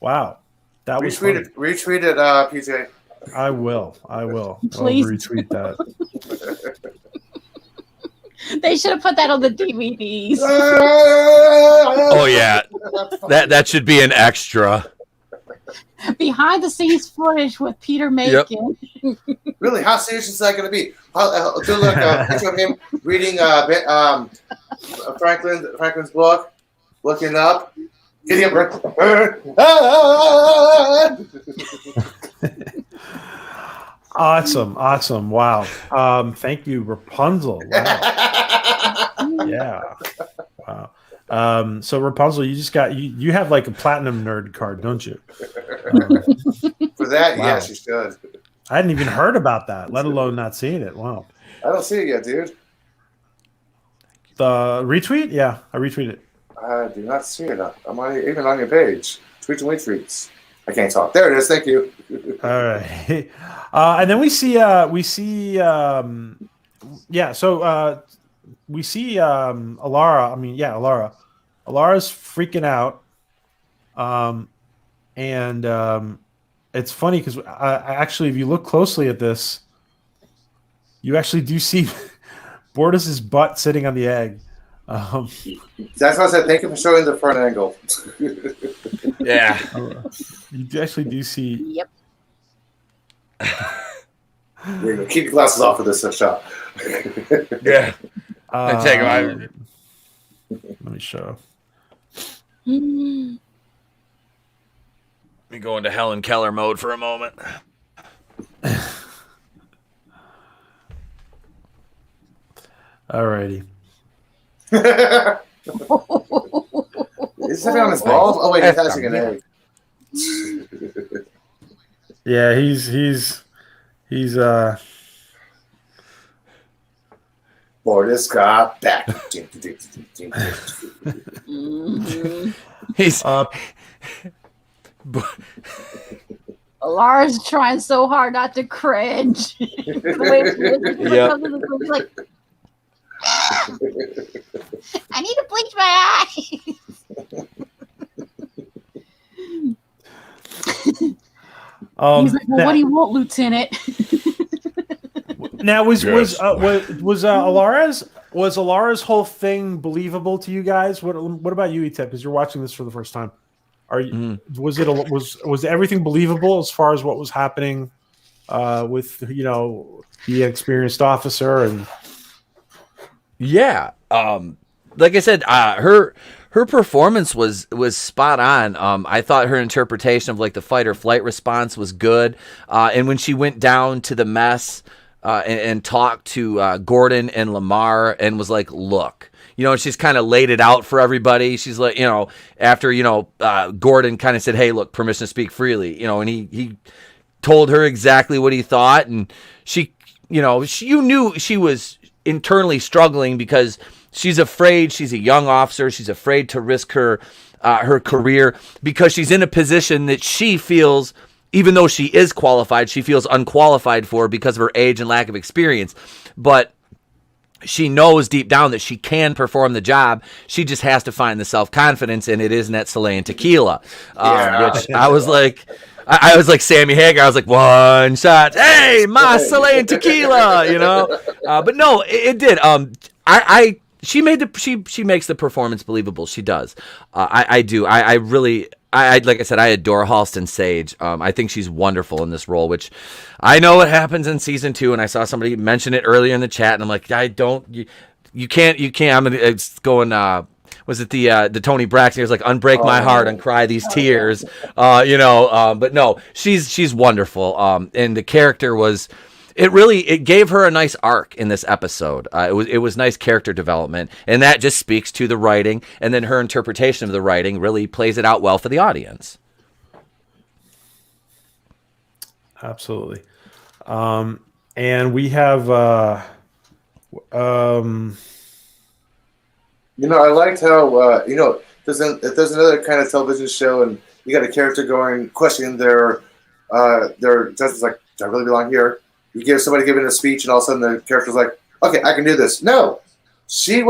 wow, that was funny. Retweet it, PJ. I will. Please. I'll retweet that. They should have put that on the DVDs. Oh yeah, that should be an extra. Behind the scenes footage with Peter Macon. Yep. Really, how serious is that going to be? Do like a picture of him reading Franklin's book, looking up, getting Awesome. Wow. Thank you, Rapunzel. Wow. Yeah. Wow. So Rapunzel, you just got you have like a platinum nerd card, don't you? For that, Wow. yes, you should. I hadn't even heard about that, let alone not seeing it. Wow. I don't see it yet, dude. The retweet? Yeah, I retweeted. I do not see it. I'm even on your page. Tweets and retweets. I can't talk. There it is. Thank you. All right. And then we see Alara. Alara. Alara's freaking out. And it's funny because actually, if you look closely at this, you actually do see Bortus's butt sitting on the egg. That's why I said thank you for showing the front angle. Yeah. You actually do see. Yep. There you go. Keep your glasses off for this shot. Yeah. I take them. Let me show. Let me go into Helen Keller mode for a moment. Alrighty. Is that on his balls? Oh wait, he's hatching an egg. Yeah, he's Bortus got back. He's Alara's trying so hard not to cringe. Yep. Like, I need to bleach my eyes. He's like, well, what do you want, Lieutenant? Now was Alara's whole thing believable to you guys? What about you, ETEP? Because you're watching this for the first time. Are you was everything believable as far as what was happening with the experienced officer and yeah, like I said, her performance was spot on. I thought her interpretation of like the fight or flight response was good. And when she went down to the mess and talked to Gordon and Lamar and was like, look, she's kind of laid it out for everybody. She's like, after, Gordon kind of said, hey, look, permission to speak freely, and he told her exactly what he thought. And she, you knew she was internally struggling because she's afraid. She's a young officer. She's afraid to risk her career because she's in a position that she feels, even though she is qualified, she feels unqualified for because of her age and lack of experience. But she knows deep down that she can perform the job. She just has to find the self-confidence, and it is in that Chilean tequila. Which I was like, Sammy Hagar. I was like, one shot. Hey, my Chilean tequila, But no, it did. She makes the performance believable. She does. I do. I really, like I said, I adore Halston Sage. I think she's wonderful in this role, which I know what happens in season 2. And I saw somebody mention it earlier in the chat, and I'm like, you can't. It's going. Was it the Tony Braxton? He was like, unbreak my heart and cry these tears. But no, she's wonderful. And the character was. It gave her a nice arc in this episode. It was nice character development, and that just speaks to the writing, and then her interpretation of the writing really plays it out well for the audience. Absolutely. And we have I liked how there's another kind of television show, and you got a character going questioning their judges, like, do I really belong here? You give somebody giving a speech, and all of a sudden the character's like, okay, I can do this. No. She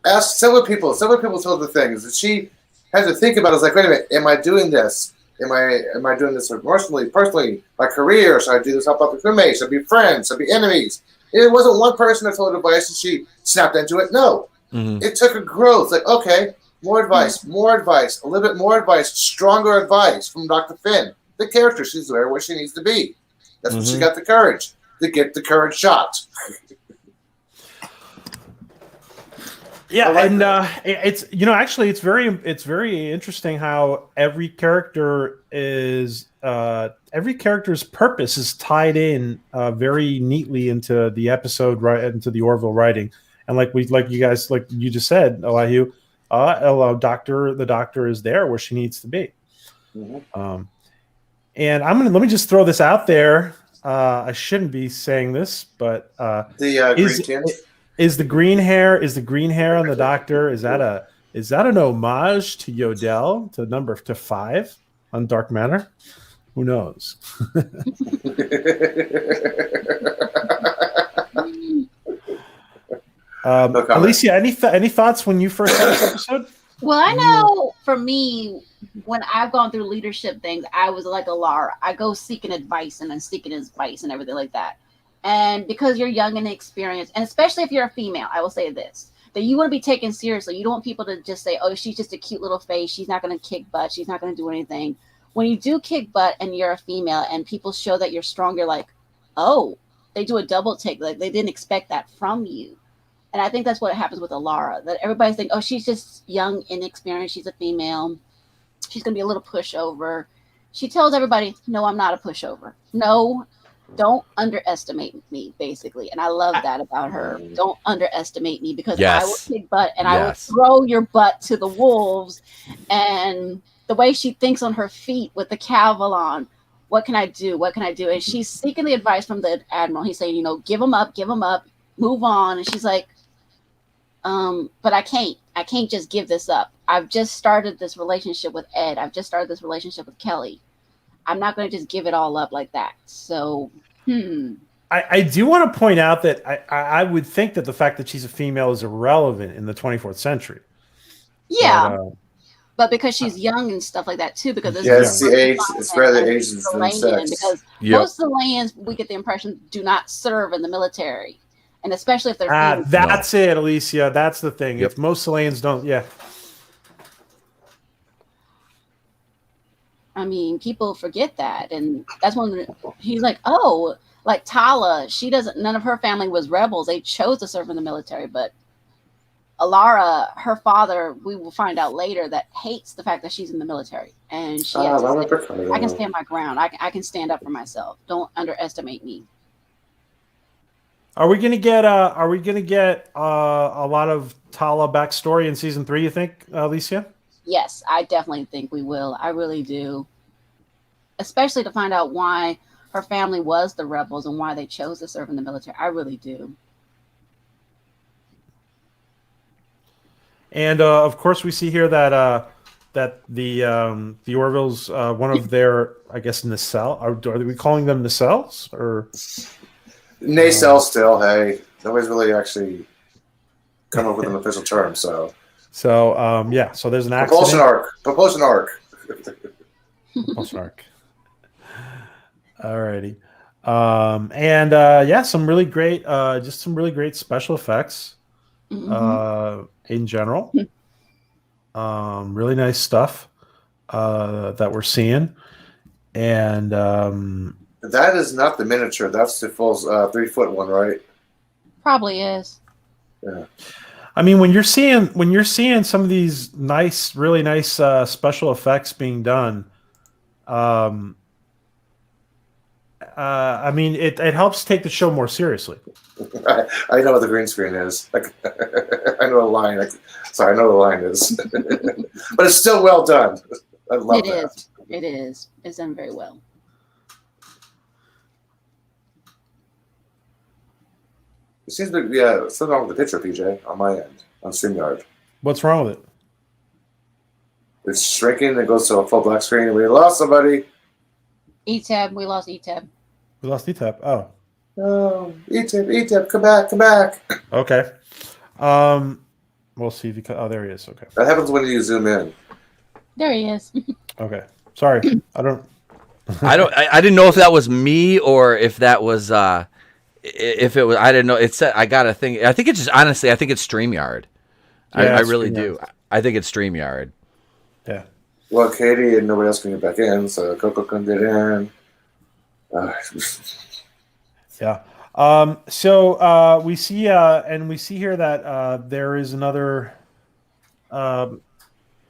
asked several people. Several people told her things. And she had to think about it. I was like, wait a minute, am I doing this? Am I doing this emotionally, personally, my career? Should I do this help out the crewmates? Should I be friends? Should I be enemies? And it wasn't one person that told her advice and she snapped into it. No. Mm-hmm. It took a growth. Like, okay, more advice, a little bit more advice, stronger advice from Dr. Finn. The character, she's where she needs to be. That's when she got the courage to get the courage shot. Yeah, and it's actually it's very interesting how every character's purpose is tied in very neatly into the episode, right, into the Orville writing. And like you just said, ELIHU, the doctor is there where she needs to be. Mm-hmm. And let me just throw this out there. I shouldn't be saying this, but is the green hair on the doctor? Is that an homage to Yodel, to 5 on Dark Matter? Who knows? ALYSSIA, any thoughts when you first saw this episode? Well, I know for me, when I've gone through leadership things, I was like Alara. I go seeking advice and everything like that. And because you're young and inexperienced, and especially if you're a female, I will say this, that you want to be taken seriously. You don't want people to just say, oh, she's just a cute little face. She's not going to kick butt. She's not going to do anything. When you do kick butt and you're a female and people show that you're strong, you're like, oh, they do a double take. Like they didn't expect that from you. And I think that's what happens with Alara, that everybody's thinking, oh, she's just young, inexperienced. She's a female. She's going to be a little pushover. She tells everybody, no, I'm not a pushover. No, don't underestimate me, basically. And I love that about her. Don't underestimate me because I will kick butt and I will throw your butt to the wolves. And the way she thinks on her feet with the Cavalon, what can I do? What can I do? And she's seeking the advice from the Admiral. He's saying, give them up, move on. And she's like, but I can't just give this up. I've just started this relationship with Ed. I've just started this relationship with Kelly. I'm not going to just give it all up like that. So, I do want to point out that I would think that the fact that she's a female is irrelevant in the 24th century. Yeah. But because she's young and stuff like that too, because it's the age, it's rather Asians than sex. Because most of the Chileans, we get the impression, do not serve in the military. And especially if they're that's it, ALYSSIA. That's the thing. If most Chileans don't, I mean, people forget that, and that's when he's like, "Oh, like Tala, none of her family was rebels. They chose to serve in the military." But Alara, her father, we will find out later, that hates the fact that she's in the military, and she has to say, I can stand my ground. I can stand up for myself. Don't underestimate me. Are we gonna get a lot of Tala backstory in season 3? You think, Alicia? Yes, I definitely think we will. I really do. Especially to find out why her family was the rebels and why they chose to serve in the military. I really do. And of course, we see here that the Orvilles, one of their, I guess, nacelle. Are we calling them nacelles or nacelle? Still, hey, nobody's really actually come up with an official term. So yeah. So there's an propulsion accident. Propulsion arc. Propulsion arc. Alrighty. And yeah, some really great, just some really great special effects. In general, really nice stuff that we're seeing, and that is not the miniature. That's the full 3-foot one, right? Probably is. Yeah. I mean, when you're seeing some of these really nice special effects being done, I mean, it helps take the show more seriously. I know what the green screen is. I know the line. I know the line is, but it's still well done. I love that. It is. It's done very well. It seems to be something wrong with the picture, PJ, on my end, on StreamYard. What's wrong with it? It's shrinking. It goes to a full black screen, and we lost somebody. ETEP. We lost ETEP. We lost ETEP. Oh. Oh, ETEP, come back. Okay. We'll see if oh, there he is. Okay. That happens when you zoom in. There he is. Okay. Sorry. I didn't know if that was me or if that was if it was. I didn't know. It said I got a thing. I think it's just honestly. I think it's StreamYard. Yeah, I really do. I think it's StreamYard. Yeah. Well, Katie and nobody else can get back in, so Coco couldn't get in. Yeah. So we see here that there is another.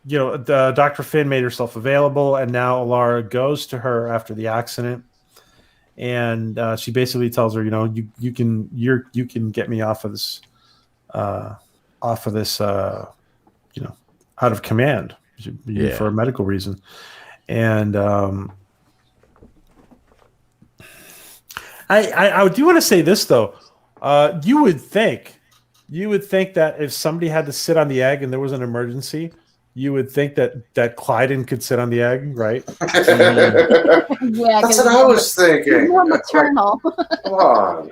Dr. Finn made herself available, and now Alara goes to her after the accident, and she basically tells her, you can get me off of this, out of command for a medical reason, and I do want to say this though. You would think that if somebody had to sit on the egg and there was an emergency, you would think that Clyden could sit on the egg, right? Yeah, that's what I was thinking. More maternal. Come on.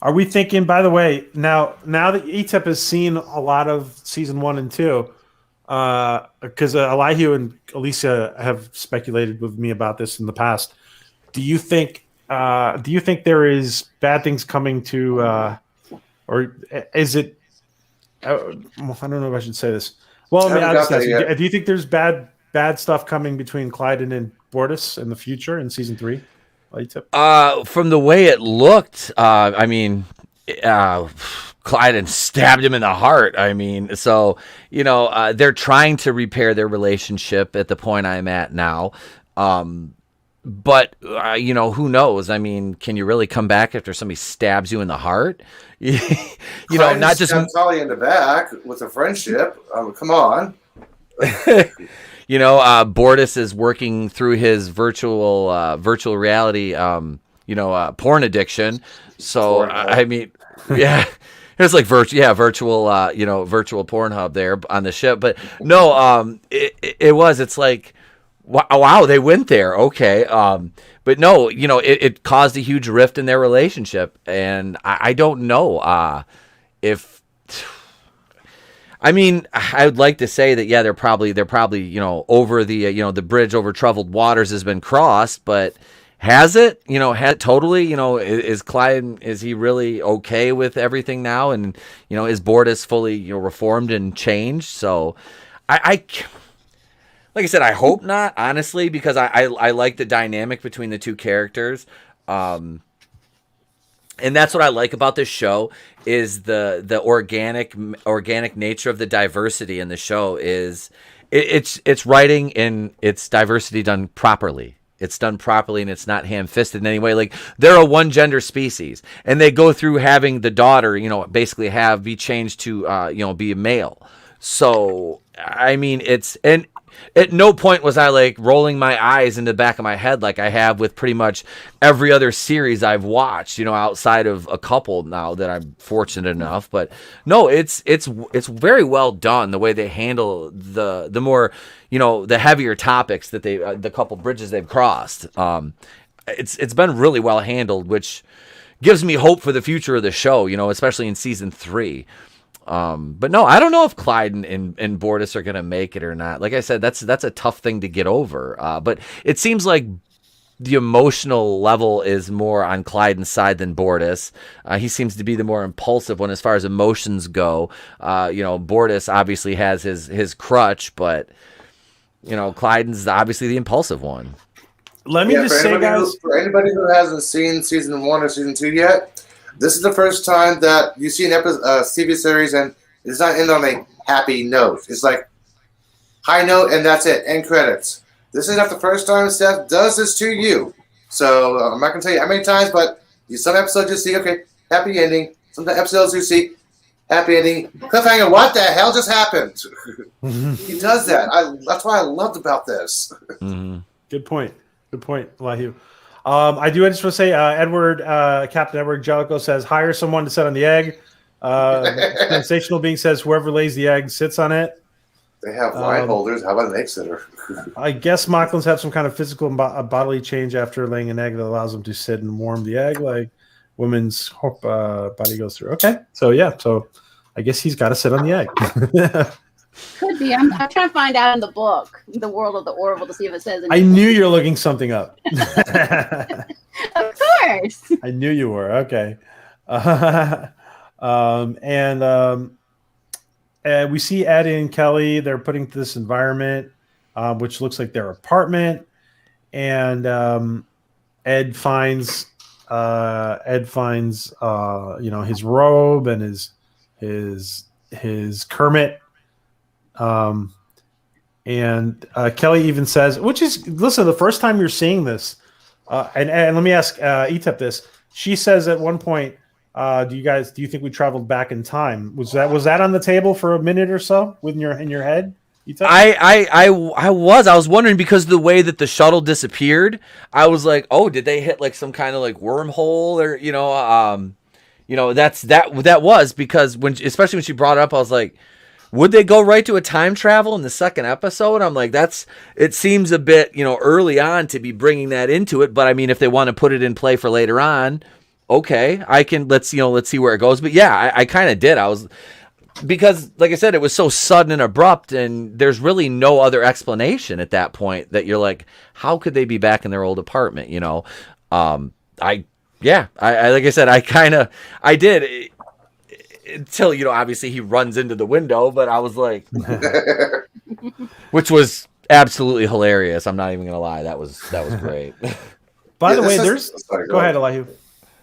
Are we thinking? By the way, now that ETEP has seen a lot of season 1 and 2. Because ELIHU and ALYSSIA have speculated with me about this in the past. Do you think there is bad things coming to, or is it? I don't know if I should say this. Well, I mean, I'll just ask you, do you think there's bad stuff coming between Clyden and Bortus in the future in season 3? From the way it looked, I mean, Clyden stabbed him in the heart. I mean, so, they're trying to repair their relationship at the point I'm at now. But, who knows? I mean, can you really come back after somebody stabs you in the heart? Not just Tully in the back with a friendship. Come on. Bortus is working through his virtual reality, porn addiction. So, I mean, yeah. It was like virtual Pornhub there on the ship, but no, it's like, wow, they went there. Okay. But no, it caused a huge rift in their relationship. And I don't know, I mean, I would like to say that, yeah, they're probably, over the bridge over troubled waters has been crossed, but has it, totally, is Clyde, is he really okay with everything now? And, is Bortus fully, reformed and changed? So like I said, I hope not, honestly, because I like the dynamic between the two characters. And that's what I like about this show is the organic nature of the diversity in the show is it's writing and it's diversity done properly. it's done properly and it's not ham-fisted in any way. Like, they're a one-gender species, and they go through having the daughter, basically be changed to, be a male. So, I mean, and at no point was I like rolling my eyes into the back of my head like I have with pretty much every other series I've watched, outside of a couple now that I'm fortunate enough. But no, it's very well done, the way they handle the more, the heavier topics that the couple bridges they've crossed. It's been really well handled, which gives me hope for the future of the show, especially in season 3. But no, I don't know if Clyde and Bortus are going to make it or not. Like I said, that's a tough thing to get over. But it seems like the emotional level is more on Clyde's side than Bortus. He seems to be the more impulsive one as far as emotions go. Bortus obviously has his crutch, but Clyde's obviously the impulsive one. Let me just say, guys, for anybody who hasn't seen season 1 or season 2 yet, this is the first time that you see an TV series and it's not end on a happy note. It's like high note and that's it. End credits. This is not the first time Seth does this to you. So I'm not going to tell you how many times, but some episodes you see, okay, happy ending. Some episodes you see, happy ending. Cliffhanger, what the hell just happened? He does that. That's what I loved about this. Mm-hmm. Good point, ELIHU. I just want to say, Captain Edward Jellicoe says, hire someone to sit on the egg. Sensational Being says, whoever lays the egg sits on it. They have wine holders. How about an egg sitter? I guess Mocklins have some kind of physical bodily change after laying an egg that allows them to sit and warm the egg, like women's body goes through. Okay, so I guess he's got to sit on the egg. Could be. I'm trying to find out in the book, The World of the Orville, to see if it says anything. I knew you were looking something up. Of course. I knew you were. Okay. And we see Ed and Kelly. They're putting to this environment, which looks like their apartment. And Ed finds his robe and his Kermit. And Kelly even says, listen, the first time you're seeing this, and let me ask ETEP this. She says at one point, do you think we traveled back in time? Was that on the table for a minute or so in your head? ETEP? I was wondering, because the way that the shuttle disappeared, I was like, oh, did they hit like some kind of like wormhole or that was because especially when she brought it up, I was like, would they go right to a time travel in the second episode? I'm like, it seems a bit, early on to be bringing that into it. But I mean, if they want to put it in play for later on, okay, let's see where it goes. But yeah, I kind of did. Because like I said, it was so sudden and abrupt, and there's really no other explanation at that point that you're like, how could they be back in their old apartment? Like I said, I did. Until, obviously he runs into the window, but I was like, which was absolutely hilarious. I'm not even going to lie. That was great. By the way, go ahead, ELIHU.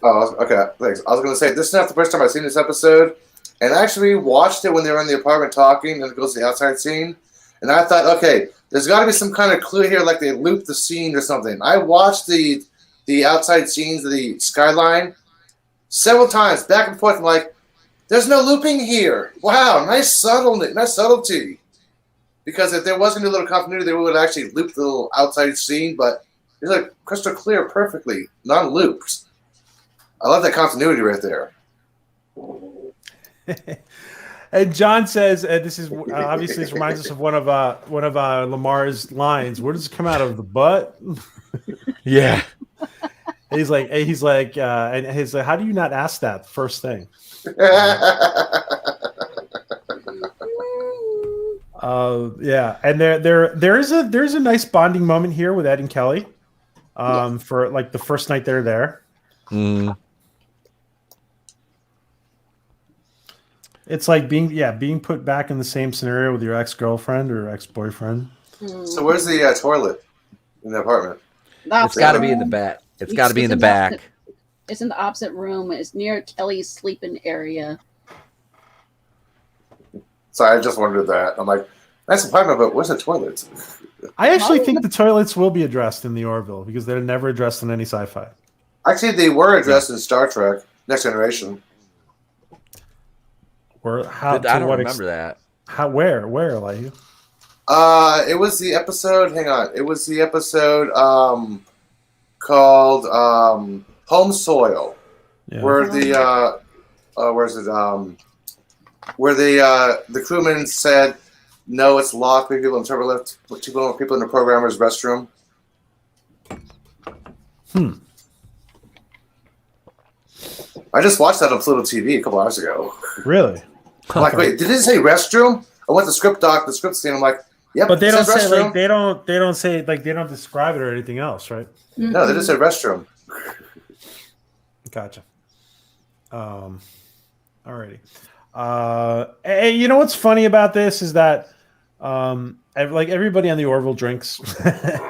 Oh, okay. Thanks. I was going to say, this is not the first time I've seen this episode, and I actually watched it when they were in the apartment talking, and it goes to the outside scene, and I thought, okay, there's got to be some kind of clue here, like they looped the scene or something. I watched the outside scenes of the skyline several times, back and forth. I'm like, there's no looping here. Wow, nice subtlety. Because if there wasn't a little continuity, they would actually loop the little outside scene, but it's like crystal clear, perfectly non-looped. I love that continuity right there. And John says, "This is obviously this reminds us of one of Lamar's lines. Where does it come out of the butt?" Yeah. He's like, how do you not ask that first thing? Yeah, and there's a nice bonding moment here with Ed and Kelly, for like the first night they're there. Mm. It's like being put back in the same scenario with your ex-girlfriend or ex-boyfriend. So where's the toilet in the apartment? It's got to be in the back. It's got to be in the back. It's in the opposite room. It's near Kelly's sleeping area. Sorry, I just wondered that. I'm like, That's the problem, but where's the toilets? I actually think the toilets will be addressed in the Orville because they're never addressed in any sci-fi. Actually, they were addressed in Star Trek Next Generation. Or how? I don't remember that. How? Where, Elihu? It was the episode. Hang on. It was the episode called Home Soil, where the where's it? Where the crewman said, "No, it's locked. We people in turbo lift. Two more people in the programmer's restroom." I just watched that on Pluto TV a couple hours ago. Really? I'm like, wait, did it say restroom? I went to the script scene. I'm like, yep. But they it don't says say restroom. like they don't say like they don't describe it or anything else, right? No, they just said restroom. Gotcha. Alrighty. Hey, you know what's funny about this is that like everybody on the Orville drinks,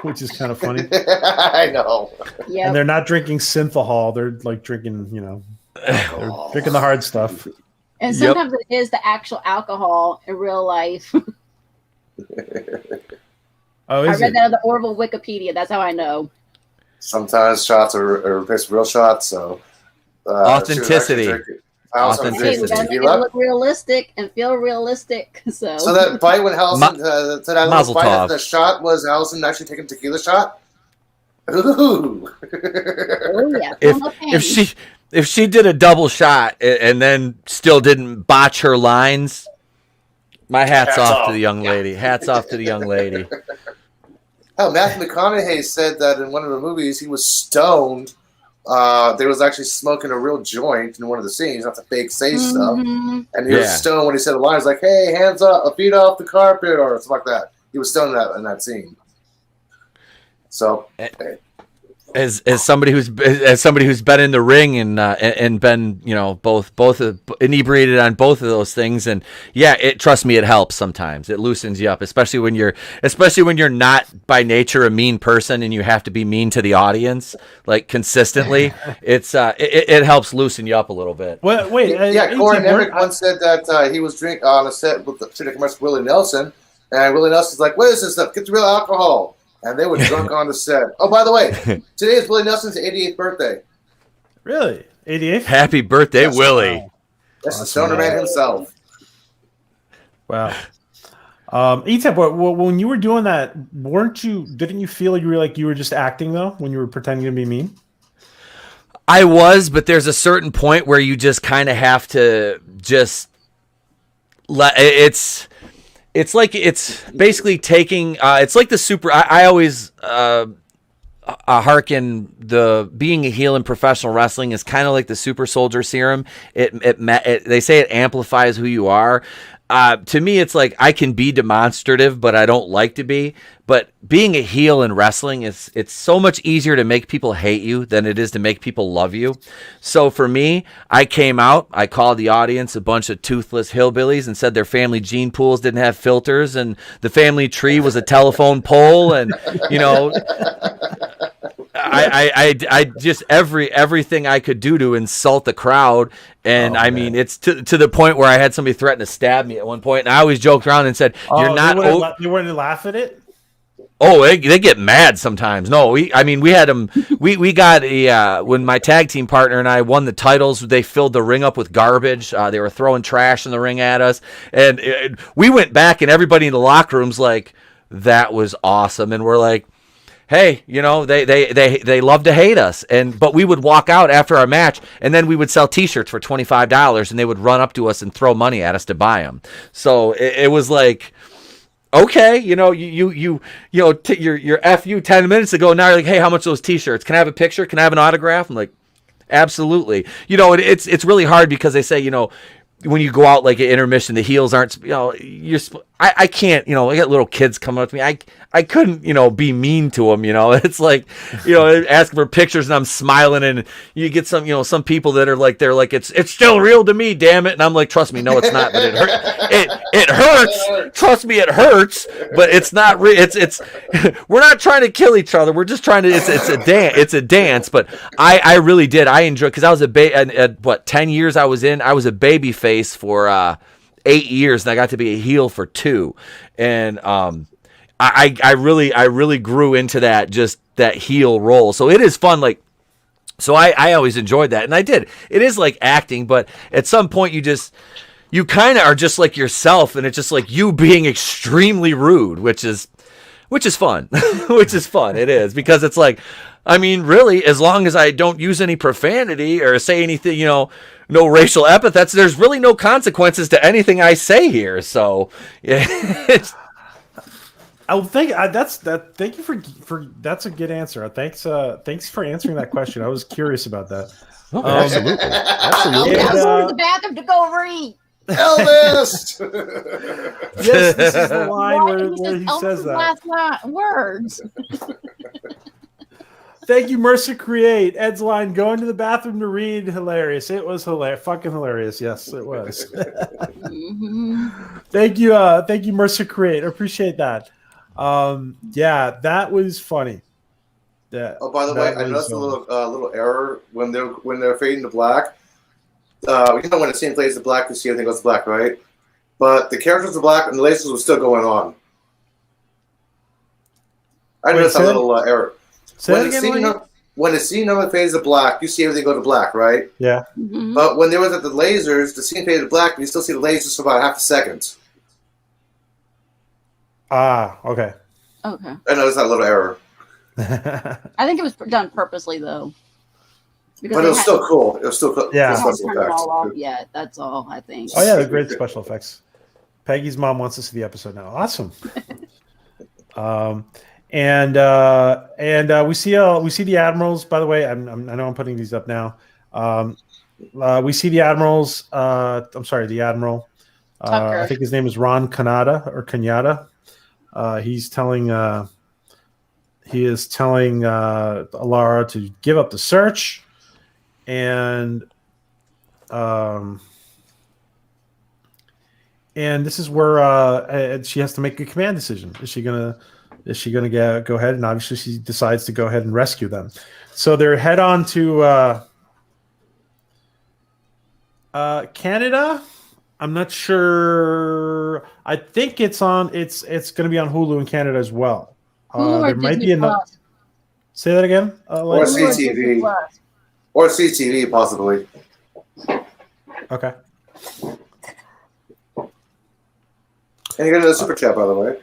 which is kind of funny. I know. Yeah. And they're not drinking synthahol; they're like drinking, they're drinking the hard stuff. And sometimes it is the actual alcohol in real life. Oh, I read that on the Orville Wikipedia. That's how I know. Sometimes shots are replaced with real shots, so Authenticity. Hey, we gotta make it look realistic and feel realistic. So that bite when Allison, that little Mazel bite tov. after the shot was Allison actually taking a tequila shot. Ooh. oh yeah. If she did a double shot and then still didn't botch her lines, my hats off to the young lady. Hats off to the young lady. Hell, Matthew McConaughey said that in one of the movies he was stoned. They was actually smoking a real joint in one of the scenes, not the fake say stuff. And he was stoned when he said the line. He was like, "Hey, hands up, feet off the carpet," or something like that. He was stoned in that scene. So, as somebody who's been in the ring and been both inebriated on both of those things, and trust me, it helps sometimes. It loosens you up, especially when you're not by nature a mean person and you have to be mean to the audience like consistently. It helps loosen you up a little bit. Well, wait, Corey Nemrick once said that he was drinking on a set with the Willie Nelson, and Willie Nelson's like, "What is this stuff? Get the real alcohol." And they were drunk on the set. Oh, by the way, today is Willie Nelson's 88th birthday. Really? 88th? Happy birthday, Willie. Wow. That's the stoner man himself. Wow. ETEP, when you were doing that, didn't you feel like you were just acting though when you were pretending to be mean? I was, but there's a certain point where you just kind of have to just let it's basically taking it's like the super I always hearken the being a heel in professional wrestling is kind of like the super soldier serum. They say it amplifies who you are. To me, it's like I can be demonstrative, but I don't like to be. But being a heel in wrestling it's so much easier to make people hate you than it is to make people love you. So for me, I came out, I called the audience a bunch of toothless hillbillies and said their family gene pools didn't have filters and the family tree was a telephone pole, and I just everything I could do to insult the crowd. And I mean, it's to the point where I had somebody threaten to stab me at one point, and I always joked around and said, "You're not." You wouldn't laugh at it? Oh, they get mad sometimes. No, we had them. We got when my tag team partner and I won the titles, they filled the ring up with garbage. They were throwing trash in the ring at us, and we went back, and everybody in the locker room's like, "That was awesome," and we're like, hey, they love to hate us, but we would walk out after our match, and then we would sell T-shirts for $25, and they would run up to us and throw money at us to buy them. So it was like, okay, your FU 10 minutes ago. Now you're like, hey, how much are those T-shirts? Can I have a picture? Can I have an autograph? I'm like, absolutely. It's really hard because they say, when you go out like an intermission, the heels aren't, I can't, I got little kids coming up to me. I couldn't, be mean to them, it's like, asking for pictures and I'm smiling, and you get some, some people that are like, they're like, it's still real to me, damn it. And I'm like, trust me, no, it's not, but it hurts. Trust me, it hurts, but it's not real. It's, we're not trying to kill each other. We're just trying to, it's a dance, but I really did. I enjoyed, cause I was at what, 10 years I was a baby face for, 8 years, and I got to be a heel for 2. And I really grew into that heel role. So it is fun. Like, so I always enjoyed that, and I did. It is like acting, but at some point you kind of are just like yourself, and it's just like you being extremely rude, which is fun. Which is fun. It is, because it's like, I mean, really, as long as I don't use any profanity or say anything, no racial epithets, there's really no consequences to anything I say here. So, yeah. Thank you for that's a good answer. Thanks for answering that question. I was curious about that. Absolutely. Absolutely. I'm And, going to the bathroom to go read. Elvis. yes, this is the line What? where he says Elvis's that. last words. Thank you, Mercer Create. Ed's line, going to the bathroom to read, hilarious. It was hilarious. Fucking hilarious. Yes, it was. Thank you, Mercer Create. I appreciate that. Yeah, that was funny. Yeah. Oh, by the way, I noticed a little error when they're fading to black. When the scene fades to black, you see everything goes to black, right? But the characters are black and the lasers were still going on. I noticed a little error. When the scene number fades to black, you see everything go to black, right? Yeah. Mm-hmm. But when they was at the lasers, the scene faded to black, but you still see the lasers for about half a second. Ah, okay. Okay. I noticed that little error. I think it was done purposely, though. Because But it was still cool. It was still cool. Yeah. I haven't Special turned it effects. all off yet. That's all, I think. Oh yeah, the great special effects. Peggy's mom wants to see the episode now. Awesome. And we see the admirals. By the way, I know I'm putting these up now. We see the admirals. I'm sorry, the admiral. I think his name is Ron Kanata or Kanyata. He is telling Alara to give up the search, and this is where she has to make a command decision. Is she gonna go ahead? And obviously she decides to go ahead and rescue them. So they're head on to Canada. I'm not sure. I think it's going to be on Hulu in Canada as well. There might be another. Say that again. Or CTV. Or CTV, possibly. Okay. And you got another super chat, by the way.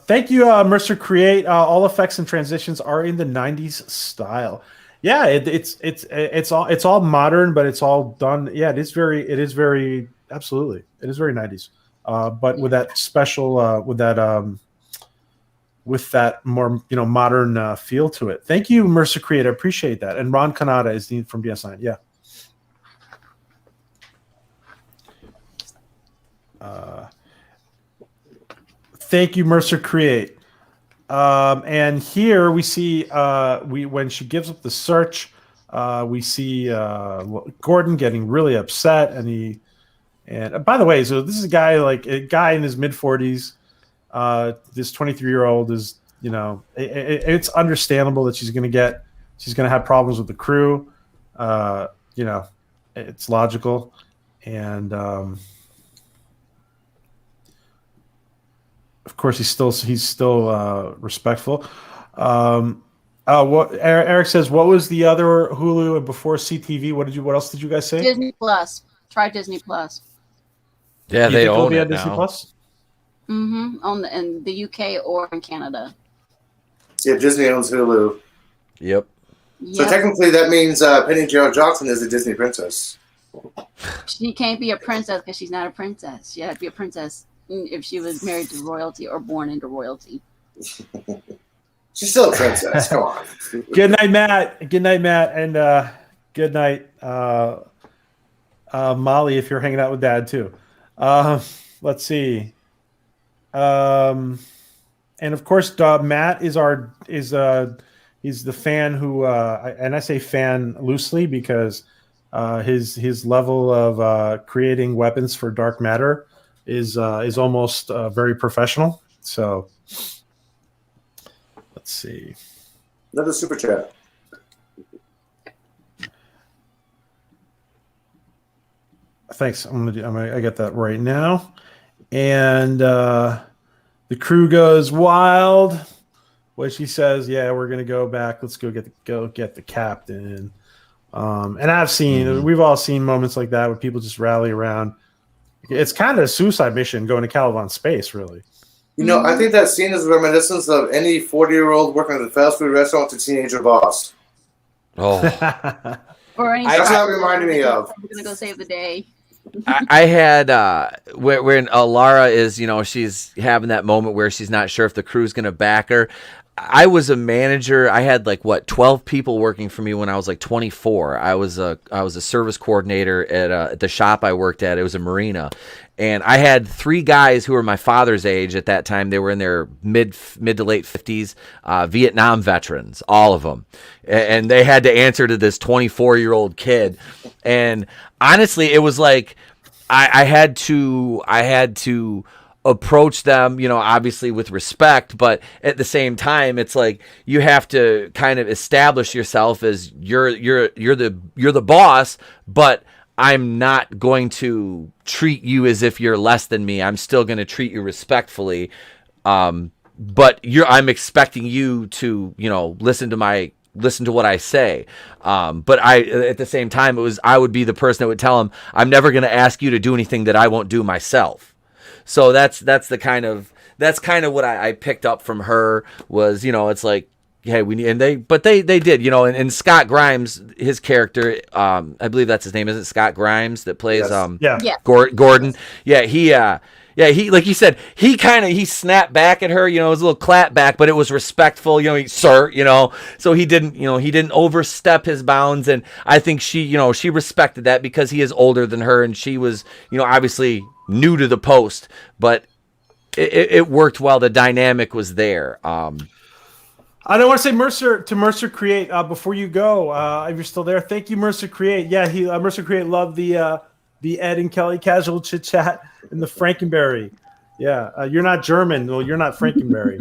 Thank you, Mercer Create. All effects and transitions are in the '90s style. Yeah, it's all modern, but it's all done. Yeah, it is very absolutely. It is very '90s. But with that special, with that more modern feel to it. Thank you, Mercer Create. I appreciate that. And Ron Kanata is from DS9. Yeah. Thank you, Mercer Create. And here we see when she gives up the search, we see Gordon getting really upset, and by the way, so this is a guy in his mid 40s. This 23-year-old is, it's understandable that she's going to have problems with the crew. It's logical, and of course he's still respectful. What Eric says, what was the other Hulu and before CTV? What else did you guys say? Disney Plus. Try Disney Plus. Yeah, they own it now. Disney Plus? Mm-hmm. In the UK or in Canada. Yeah, Disney owns Hulu. Yep. So technically that means Penny Gerald Johnson is a Disney princess. She can't be a princess because she's not a princess. She had to be a princess if she was married to royalty or born into royalty. She's still a princess. Come on. Good night, Matt. Good night, Matt. And good night, Molly, if you're hanging out with Dad too. Let's see. And of course, Matt is he's the fan who, and I say fan loosely because his level of creating weapons for dark matter is almost very professional. So let's see. Another super chat. Thanks. I get that right now. And the crew goes wild. What she says, yeah, we're gonna go back. Let's go get the captain. And I've seen, we've all seen moments like that where people just rally around. It's kind of a suicide mission going to Caliban space, really. You know, I think that scene is a reminiscence of any 40-year-old working at a fast food restaurant with a teenager boss. Oh, Or any That's what it reminded me of. We're gonna go save the day. I had when Alara is, she's having that moment where she's not sure if the crew's going to back her. I was a manager. I had 12 people working for me when I was 24. I was a service coordinator at the shop I worked at. It was a marina, and I had 3 guys who were my father's age at that time. They were in their mid to late 50s, Vietnam veterans, all of them, and they had to answer to this 24-year-old kid. And honestly, it was like I had to approach them, obviously with respect, but at the same time, it's like you have to kind of establish yourself as you're the boss, but I'm not going to treat you as if you're less than me. I'm still going to treat you respectfully, but I'm expecting you to listen to what I say. But at the same time, I would be the person that would tell him, I'm never going to ask you to do anything that I won't do myself. So that's kind of what I picked up from her was, it's like, hey, they did, and Scott Grimes, his character, I believe that's his name, isn't it Scott Grimes that plays, Yes. Gordon. Yeah. He like you said, he snapped back at her, it was a little clap back, but it was respectful, sir, so he didn't overstep his bounds. And I think she respected that because he is older than her. And she was, obviously new to the post, but it worked well. The dynamic was there. I don't want to say Mercer Create before you go. If you're still there, thank you, Mercer Create. Yeah, Mercer Create loved the Ed and Kelly casual chit chat and the Frankenberry. Yeah, you're not German. Well, you're not Frankenberry.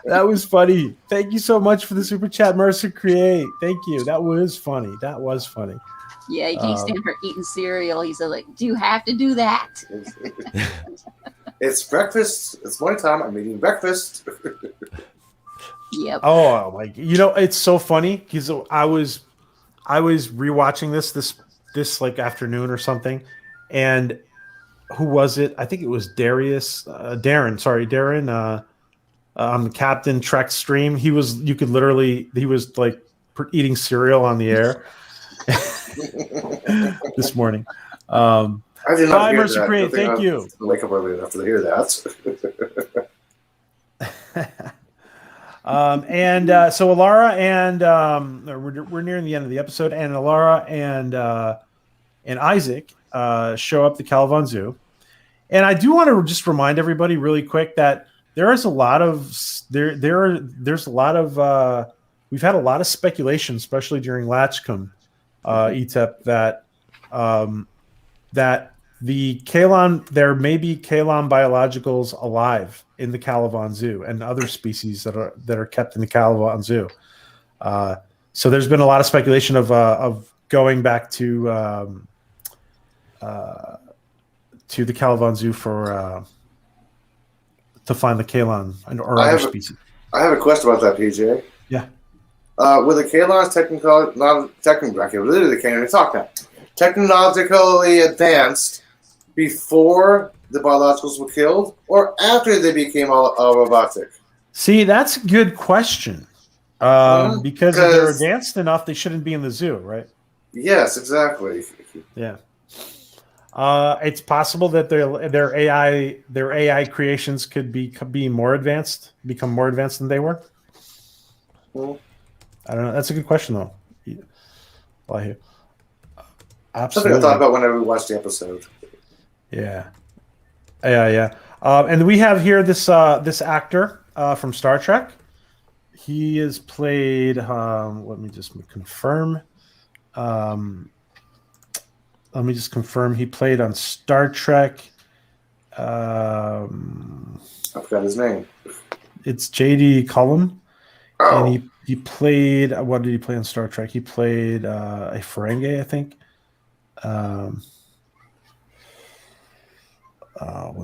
That was funny. Thank you so much for the super chat, Mercer Create. Thank you. That was funny. Yeah, he can't stand her eating cereal. He's like, do you have to do that? It's breakfast. It's morning time. I'm eating breakfast. Yep. Oh my! It's so funny because I was rewatching this afternoon or something, and who was it? I think it was Darren. Sorry, Darren. On the Captain Trek stream, he was like eating cereal on the air this morning. I did not hear Mercy that. Create, thank you. Wake up early enough to hear that. So Alara and we're nearing the end of the episode, and Alara and Isaac show up the Caliban Zoo, and I do want to just remind everybody really quick that there's a lot of we've had a lot of speculation, especially during Latchcomb ETEP, that the Kalan, there may be Kalan biologicals alive in the Caliban Zoo and other species that are kept in the Caliban Zoo. So there's been a lot of speculation of going back to the Caliban Zoo to find the Kalan or other species. I have a question about that, PJ. Yeah. Were the Kalons technologically advanced before the biologicals were killed, or after they became robotic? See, that's a good question. Because if they're advanced enough, they shouldn't be in the zoo, right? Yes, exactly. Yeah. It's possible that their AI creations could become more advanced than they were. Well, I don't know. That's a good question, though. ELIHU. Absolutely. Something I thought about whenever we watched the episode. Yeah. And we have here this actor from Star Trek. He is played. Let me just confirm. He played on Star Trek. I forgot his name. It's J.D. Cullum. Oh. And he played. What did he play on Star Trek? He played a Ferengi, I think. One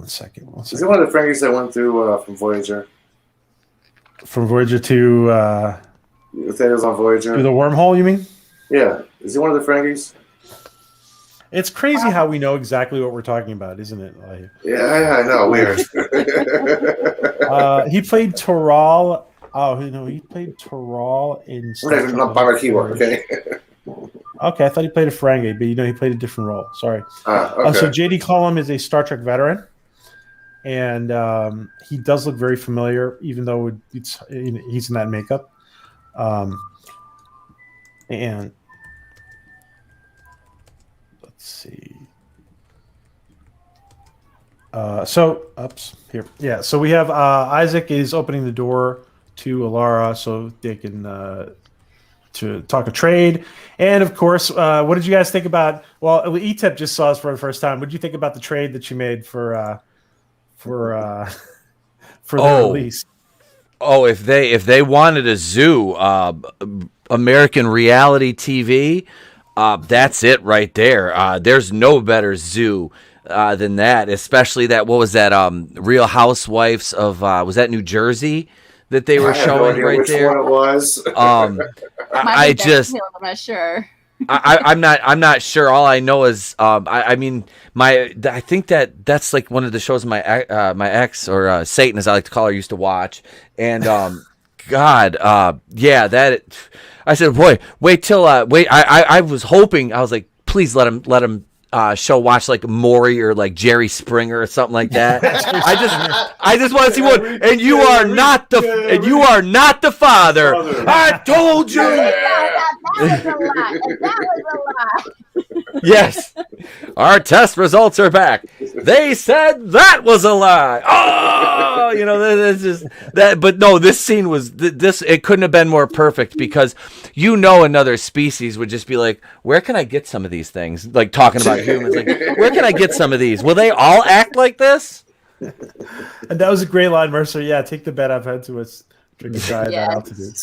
second. Is it one of the Frankies that went through from Voyager? From Voyager to Nathaniel's on Voyager. through the wormhole, you mean? Yeah. Is he one of the Frankies? It's crazy how we know exactly what we're talking about, isn't it? Like, Yeah, I know. Weird. he played Toral. Oh, no, he played Toral in. Not by my keyboard, okay? Okay, I thought he played a Ferengi, but he played a different role. Sorry. Okay. So JD Cullum is a Star Trek veteran, and he does look very familiar, even though he's in that makeup. And let's see. So we have Isaac is opening the door to Alara so they can to talk a trade. And of course, what did you guys think about? Well, ETEP just saw us for the first time. What did you think about the trade that you made for the release? Oh, if they wanted a zoo, American reality TV, that's it right there. There's no better zoo than that, especially that. What was that? Real Housewives of was that New Jersey that they were showing right there? One it was. I just, I'm not sure. I'm not sure. All I know is, I think that's like one of the shows my ex or Satan, as I like to call her, used to watch. And God, yeah, that. I said, boy, wait till I was hoping. I was like, please let him watch like Maury or like Jerry Springer or something like that. I just want to see one. And you are not the father. I told you. That was a lie. Yes, our test results are back. They said that was a lie. Oh, this is that. But no, this scene was this. It couldn't have been more perfect because another species would just be like, where can I get some of these things? Like talking about humans, like where can I get some of these? Will they all act like this? And that was a great line, Mercer. Yeah, take the bet I've had to us. Drink a try at that altitude.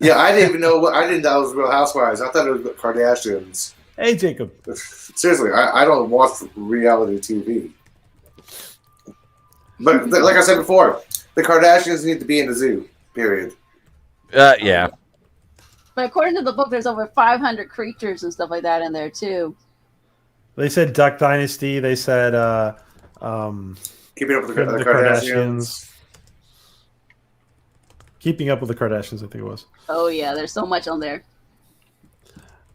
Yeah, I didn't even know. I didn't know it was Real Housewives. I thought it was Kardashians. Hey, Jacob. Seriously, I don't watch reality TV. But like I said before, the Kardashians need to be in the zoo. Period. Yeah. But according to the book, there's over 500 creatures and stuff like that in there too. They said Duck Dynasty. They said Keeping Up with the Kardashians. Keeping Up with the Kardashians, I think it was. Oh yeah, there's so much on there.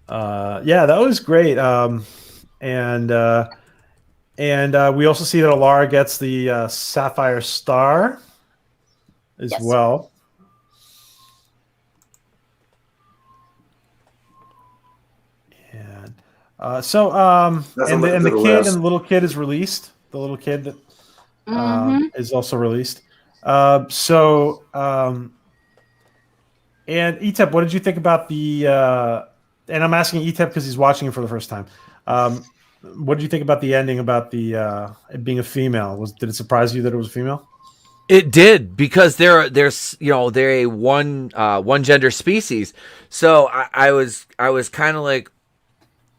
Yeah, that was great. And we also see that Alara gets the Sapphire Star as well. And and the little kid is released. The little kid that is also released. And ETEP, what did you think about the? And I'm asking ETEP because he's watching it for the first time. What did you think about the ending? About the it being a female? Did it surprise you that it was a female? It did, because they're a one gender species. So I was kind of like,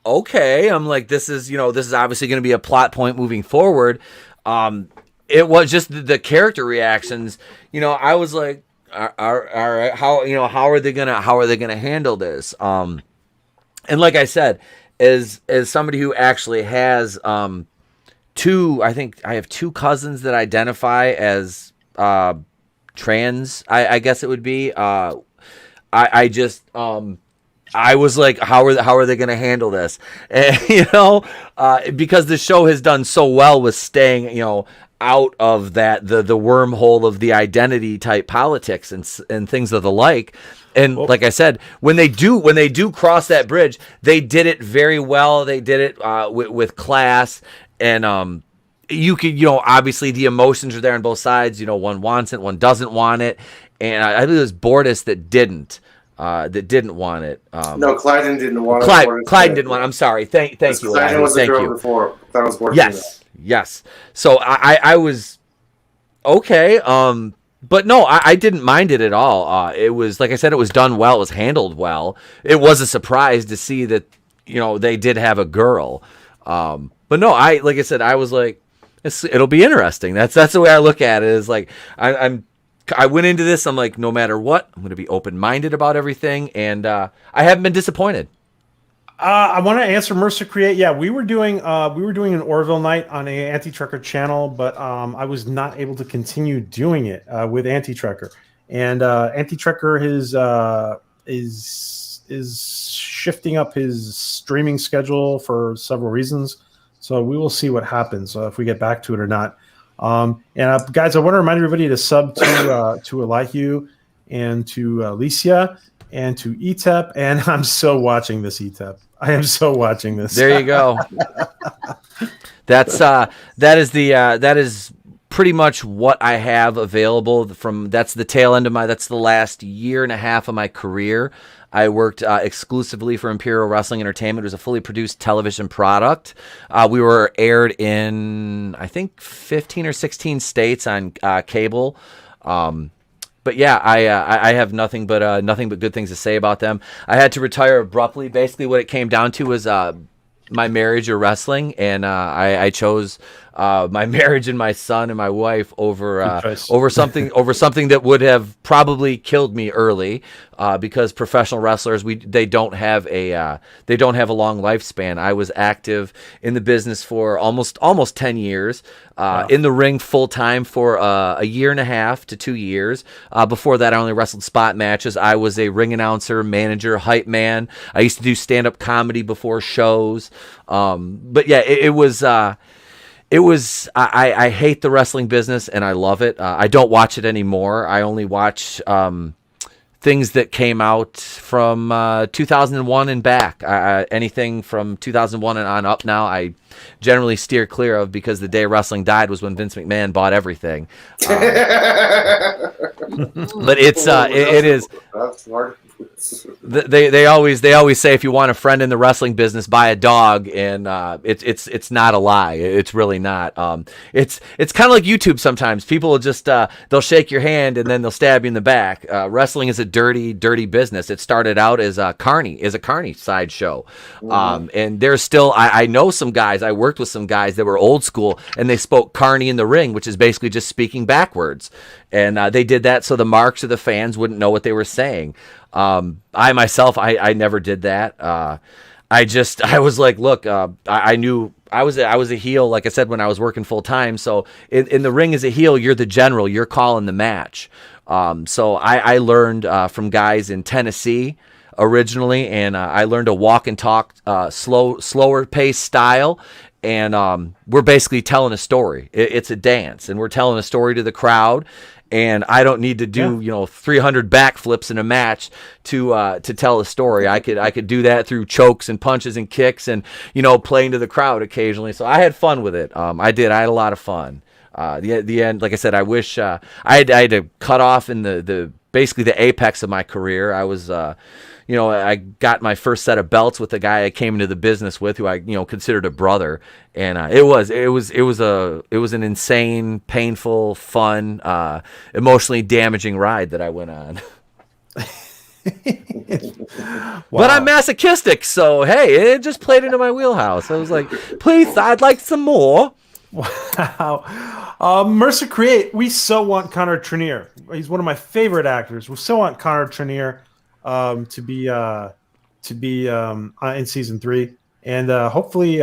okay, I'm like, this is obviously going to be a plot point moving forward. It was just the character reactions. I was like, all right, how are they gonna handle this? And like I said, as somebody who actually has I think I have two cousins that identify as trans. I guess it would be. I was like, how are they going to handle this? And, because the show has done so well with staying, out of that the wormhole of the identity type politics and things of the like. And like I said, when they do cross that bridge, they did it very well. They did it with class, and you could, obviously the emotions are there on both sides. One wants it, one doesn't want it, and I believe it was Bortus that didn't want it. No, Clyden didn't want it. Clyden didn't want it. I'm sorry. Thank you. Clyden was the girl before. That was Yes. So I was okay. But no, I didn't mind it at all. It was, like I said, it was done well. It was handled well. It was a surprise to see that, they did have a girl. But no, like I said, I was like, it'll be interesting. That's the way I look at it. Is like I went into this. I'm like, no matter what, I'm going to be open-minded about everything, and I haven't been disappointed. I want to answer Mercer Create. Yeah, we were doing an Orville night on a Anti-Trucker channel, but I was not able to continue doing it with Anti-Trucker. And Anti-Trucker is shifting up his streaming schedule for several reasons. So we will see what happens if we get back to it or not. Guys, I want to remind everybody to sub to ELIHU and to ALYSSIA and to ETEP. And I'm so watching this ETEP. I am so watching this. There you go. That is pretty much what I have available that's the tail end of that's the last year and a half of my career. I worked exclusively for Imperial Wrestling Entertainment. It was a fully produced television product. We were aired in, I think, 15 or 16 states on cable. But yeah, I have nothing but good things to say about them. I had to retire abruptly. Basically, what it came down to was my marriage or wrestling, and I chose my marriage and my son and my wife over something that would have probably killed me early, because professional wrestlers they don't have a long lifespan. I was active in the business for almost 10 years, in the ring full time for a year and a half to 2 years. Before that, I only wrestled spot matches. I was a ring announcer, manager, hype man. I used to do stand-up comedy before shows. But yeah, it was. I hate the wrestling business and I love it. I don't watch it anymore. I only watch things that came out from 2001 and back. Anything from 2001 and on up now, I generally steer clear of, because the day wrestling died was when Vince McMahon bought everything. But it is. That's smart. They always say, if you want a friend in the wrestling business, buy a dog, and it's not a lie. It's really not. It's kind of like YouTube. Sometimes people will just they'll shake your hand and then they'll stab you in the back. Wrestling is a dirty business. It started out as a carny sideshow, and there's still I know some guys. I worked with some guys that were old school, and they spoke carny in the ring, which is basically just speaking backwards. And they did that so the marks or the fans wouldn't know what they were saying. I myself, I never did that. I was like, look, I knew I was a heel, like I said, when I was working full time. So in the ring as a heel, you're the general, you're calling the match. So I learned from guys in Tennessee originally, and I learned a walk and talk, slower pace style. And we're basically telling a story. It's a dance, and we're telling a story to the crowd. And I don't need to do 300 backflips in a match to tell a story. I could do that through chokes and punches and kicks, and playing to the crowd occasionally. So I had fun with it. I did. I had a lot of fun. The end, like I said, I wish I had to cut off in the basically the apex of my career. I was. I got my first set of belts with the guy I came into the business with, who I considered a brother, and it was an insane, painful, fun, emotionally damaging ride that I went on. Wow. But I'm masochistic, so hey, it just played into my wheelhouse. I was like, please, I'd like some more. Wow. Mercer Create, we so want Connor Trenier. He's one of my favorite actors. We so want Connor Trenier to be in season 3, and hopefully we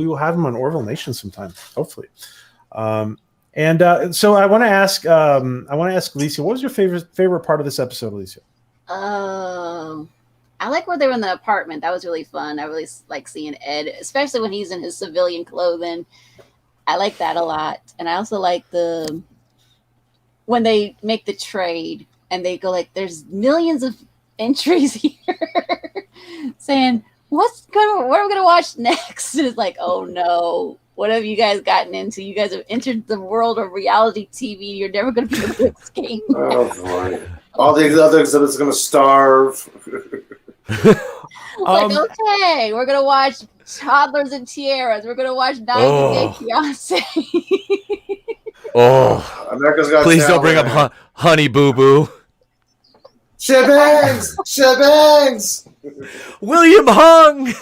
will have him on Orville Nation sometime. Hopefully, so I want to ask Alicia, what was your favorite part of this episode, Alicia? I like where they were in the apartment. That was really fun. I really like seeing Ed, especially when he's in his civilian clothing. I like that a lot, and I also like when they make the trade. And they go like, there's millions of entries here saying, what are we going to watch next? And it's like, oh no, what have you guys gotten into? You guys have entered the world of reality TV. You're never going to be able to escape. Oh boy. All these other exhibits are going to starve. Okay, we're going to watch Toddlers and Tiaras. We're going to watch 90 Day Fiancé. Oh, America's Got Please don't bring Talent. up Honey Boo Boo. Shebangs! Shebangs! William Hung.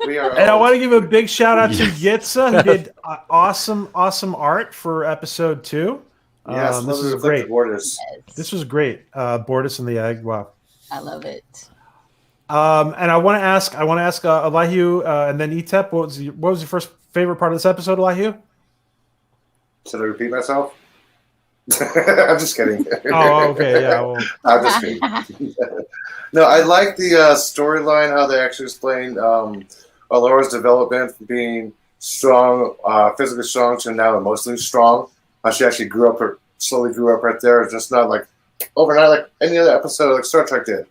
We are And I old. want to give a big shout out to Yitza, who did awesome art for episode 2. Yes, this lovely is reflective great. borders. This was great. Bortus and the egg. Wow. I love it. And I want to ask ELIHU and then ETEP. What was your first favorite part of this episode, ELIHU? Should I repeat myself? I'm just kidding. Oh, okay, yeah. Well, I'm just kidding. No, I like the storyline, how they actually explained Alara's development from being strong, physically strong to now emotionally strong. How she actually slowly grew up right there, just not like overnight like any other episode like Star Trek did.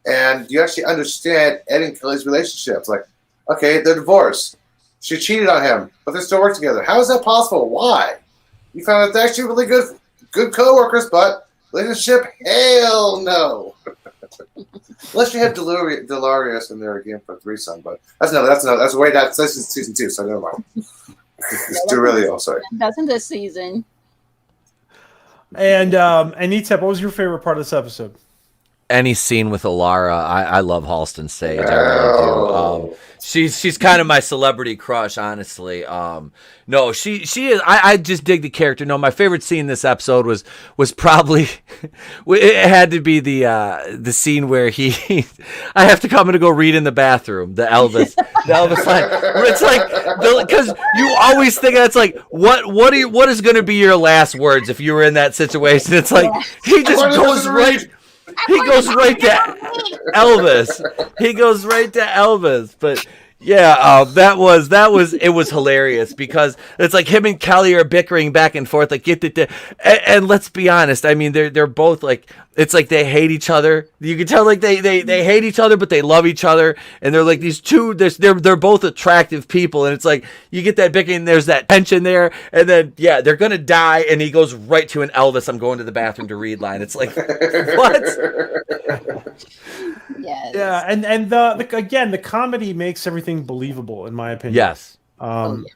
And you actually understand Ed and Kelly's relationships. Like, okay, they're divorced. She cheated on him, but they still work together. How is that possible? Why? You found out they're actually really good co-workers, but relationship, hell no. Unless you have Delarius in there again for threesome, but that's season 2, so never mind. It's Durilio, sorry. That's in this season. and ETEP, what was your favorite part of this episode? Any scene with Alara, I love Halston Sage. I really do. She's kind of my celebrity crush, honestly. No, she is. I just dig the character. No, my favorite scene in this episode was probably it had to be the scene where I have to come in to go read in the bathroom. The Elvis line. Where it's like because you always think it's like what is going to be your last words if you were in that situation? It's like he just goes right. He goes right to Elvis. He goes right to Elvis. But yeah, it was hilarious because it's like him and Kelly are bickering back and forth, like and let's be honest. I mean, they're both like it's like they hate each other. You can tell like they hate each other, but they love each other, and they're like these two. They're both attractive people, and it's like you get that bickering. There's that tension there, and then yeah, they're gonna die, and he goes right to an Elvis. I'm going to the bathroom to read line. It's like what? Yes. Yeah, and the comedy makes everything believable, in my opinion. Yes.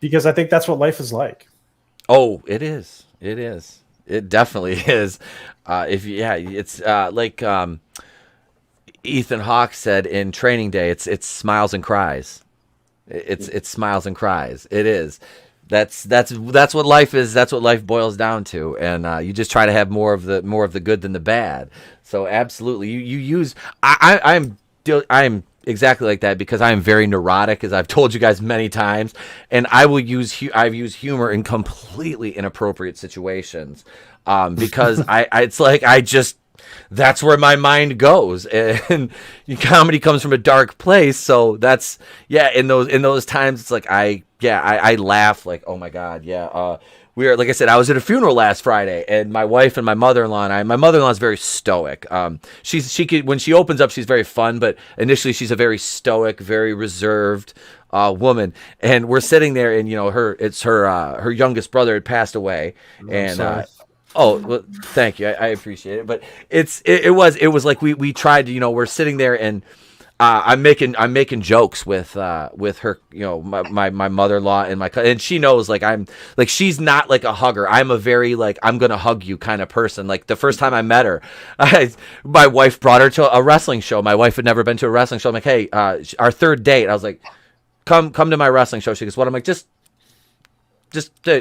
Because I think that's what life is like. Oh, it is. It is. It definitely is. It's like Ethan Hawke said in Training Day. It's smiles and cries. It's smiles and cries. It is. That's what life is. That's what life boils down to. And you just try to have more of the good than the bad. So absolutely, you use. I'm exactly like that because I am very neurotic, as I've told you guys many times, and I've used humor in completely inappropriate situations, because it's like that's where my mind goes, and comedy comes from a dark place. So that's in those times it's like I laugh like, oh my god, we are, like I said, I was at a funeral last Friday, and my wife and my mother-in-law my mother-in-law is very stoic. She could, when she opens up, she's very fun, but initially she's a very stoic, very reserved woman. And we're sitting there, and her youngest brother had passed away, and oh, well, thank you, I appreciate it. But it was like we tried to, we're sitting there, and I'm making jokes with her, my mother-in-law and and she knows, like, I'm like, she's not like a hugger. I'm a very like, I'm gonna hug you kind of person. Like the first time I met her, my wife brought her to a wrestling show. My wife had never been to a wrestling show. I'm like, hey, our third date. I was like, come to my wrestling show. She goes, what? I'm like, just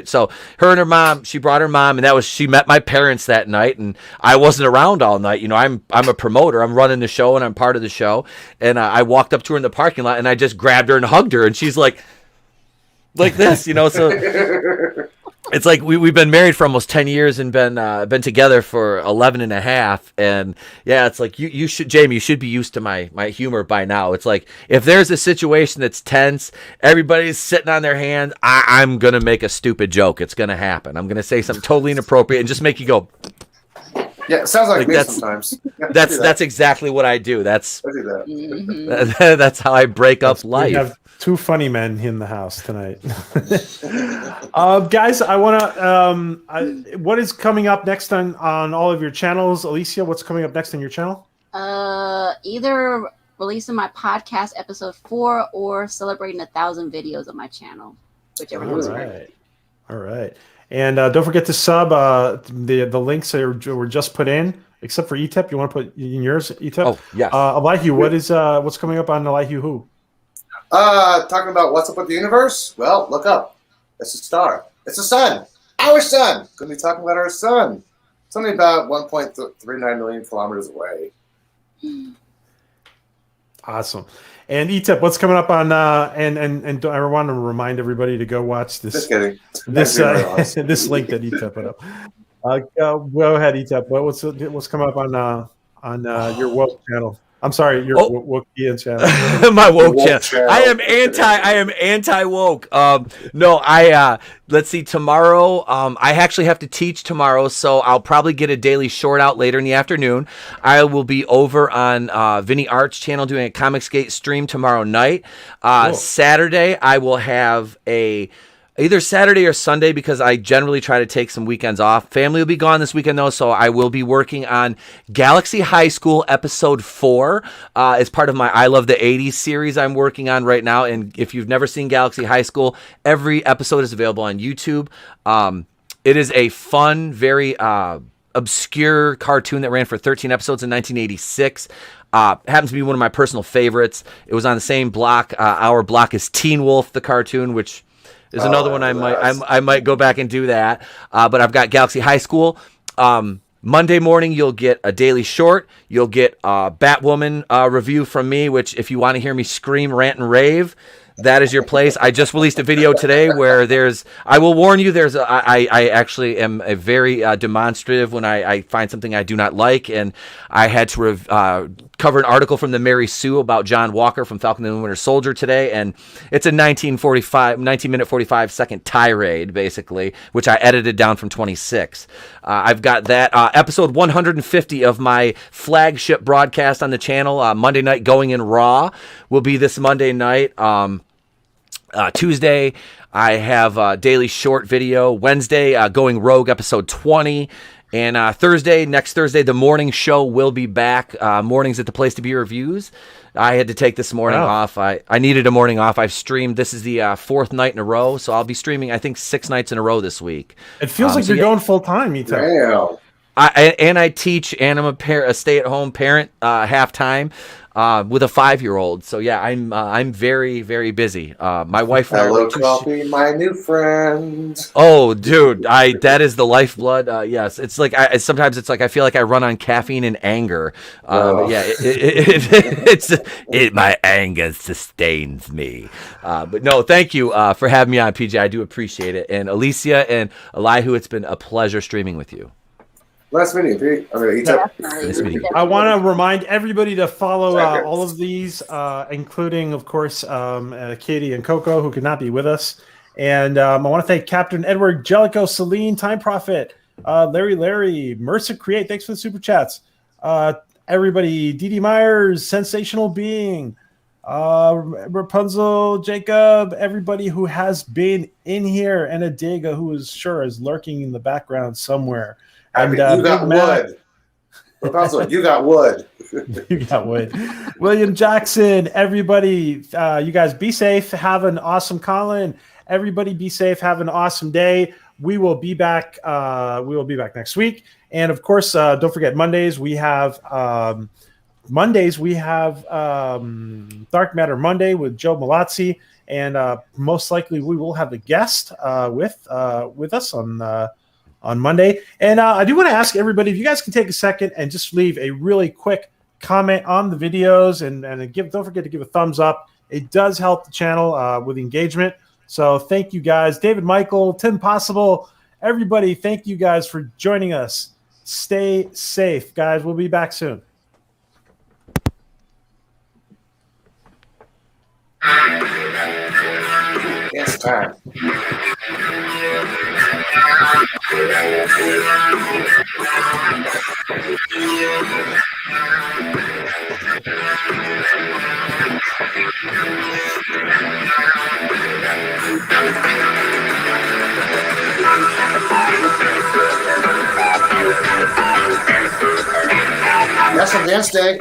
so her and her mom, she brought her mom, and she met my parents that night, and I wasn't around all night. I'm a promoter. I'm running the show, and I'm part of the show. And I walked up to her in the parking lot, and I just grabbed her and hugged her, and she's like this, so it's like we've been married for almost 10 years and been together for 11 and a half. And yeah, it's like you should, Jamie, you should be used to my humor by now. It's like if there's a situation that's tense, everybody's sitting on their hands, I'm going to make a stupid joke. It's going to happen. I'm going to say something totally inappropriate and just make you go. Yeah, it sounds like me that's, sometimes. That's exactly what I do. I do that. Mm-hmm. That's how I break up life. We have two funny men in the house tonight. Guys, I want to. What is coming up next on all of your channels, ALYSSIA? What's coming up next on your channel? Either releasing my podcast episode 4 or celebrating 1,000 videos on my channel, whichever comes first. All right. And don't forget to sub. The links were just put in, except for ETEP. You want to put in yours, ETEP? Oh, yes. ELIHU, what's coming up on ELIHU who? Talking about what's up with the universe? Well, look up. It's a star. It's the sun. Our sun. Going to be talking about our sun. It's only about 1.39 million kilometers away. Awesome. And ETEP, what's coming up on? And I want to remind everybody to go watch this. Just kidding. This link that ETEP put up. Go ahead, ETEP. What's coming up on your woke channel? I'm sorry, your woke channel. My woke channel. I am anti woke. Let's see. Tomorrow, I actually have to teach tomorrow, so I'll probably get a daily short out later in the afternoon. I will be over on Vinny Art's channel doing a Comicsgate stream tomorrow night. Cool. Saturday, I will have either Saturday or Sunday, because I generally try to take some weekends off. Family will be gone this weekend, though, so I will be working on Galaxy High School Episode 4 as part of my I Love the 80s series I'm working on right now. And if you've never seen Galaxy High School, every episode is available on YouTube. It is a fun, very obscure cartoon that ran for 13 episodes in 1986. Happens to be one of my personal favorites. It was on the same block. Our block is Teen Wolf, the cartoon, which is another one I might go back and do that. But I've got Galaxy High School. Monday morning, you'll get a daily short. You'll get a Batwoman review from me, which if you want to hear me scream, rant, and rave, that is your place. I just released a video today where I will warn you, I actually am a very demonstrative when I find something I do not like. And I had to cover an article from the Mary Sue about John Walker from Falcon and the Winter Soldier today. And it's a 19 minute 45 second tirade, basically, which I edited down from 26. I've got that episode 150 of my flagship broadcast on the channel, Monday Night Going in Raw, will be this Monday night. Tuesday, I have a daily short video. Wednesday, Going Rogue, episode 20. And next Thursday, the morning show will be back. Mornings at the Place to Be Reviews. I had to take this morning off. I needed a morning off. I've streamed. This is the fourth night in a row, so I'll be streaming, I think, 6 nights in a row this week. It feels like you're going full time, Damn. I teach, and I'm a stay-at-home parent half-time. With a 5-year-old, so yeah, I'm very, very busy. My wife and I Hello, coffee, my new friend. Oh, dude, that is the lifeblood. Yes, it's like sometimes it's like I feel like I run on caffeine and anger. But yeah, my anger sustains me. But no, thank you for having me on, PJ. I do appreciate it. And ALYSSIA and ELIHU, it's been a pleasure streaming with you. Nice meeting you, Pete. I'm going to eat I want to remind everybody to follow all of these, including, of course, Katie and Coco, who could not be with us. And I want to thank Captain Edward, Jellico, Celine, Time Prophet, Larry, Mercer Create. Thanks for the super chats. Everybody, Dee Myers, Sensational Being, Rapunzel, Jacob, everybody who has been in here, and Adega, who is sure is lurking in the background somewhere. And you got wood. Rapunzel, you got wood. You got wood. William Jackson, everybody, you guys be safe. Have an awesome Colin. Everybody be safe. Have an awesome day. We will be back. Next week. And of course, don't forget Mondays. We have Dark Matter Monday with Joe Malazzi, and most likely we will have a guest with us on Monday. And I do want to ask everybody if you guys can take a second and just leave a really quick comment on the videos, and don't forget to give a thumbs up. It does help the channel with engagement. So thank you guys. David Michael, Tim Possible, everybody, thank you guys for joining us. Stay safe, guys. We'll be back soon. It's time. That's a dance day.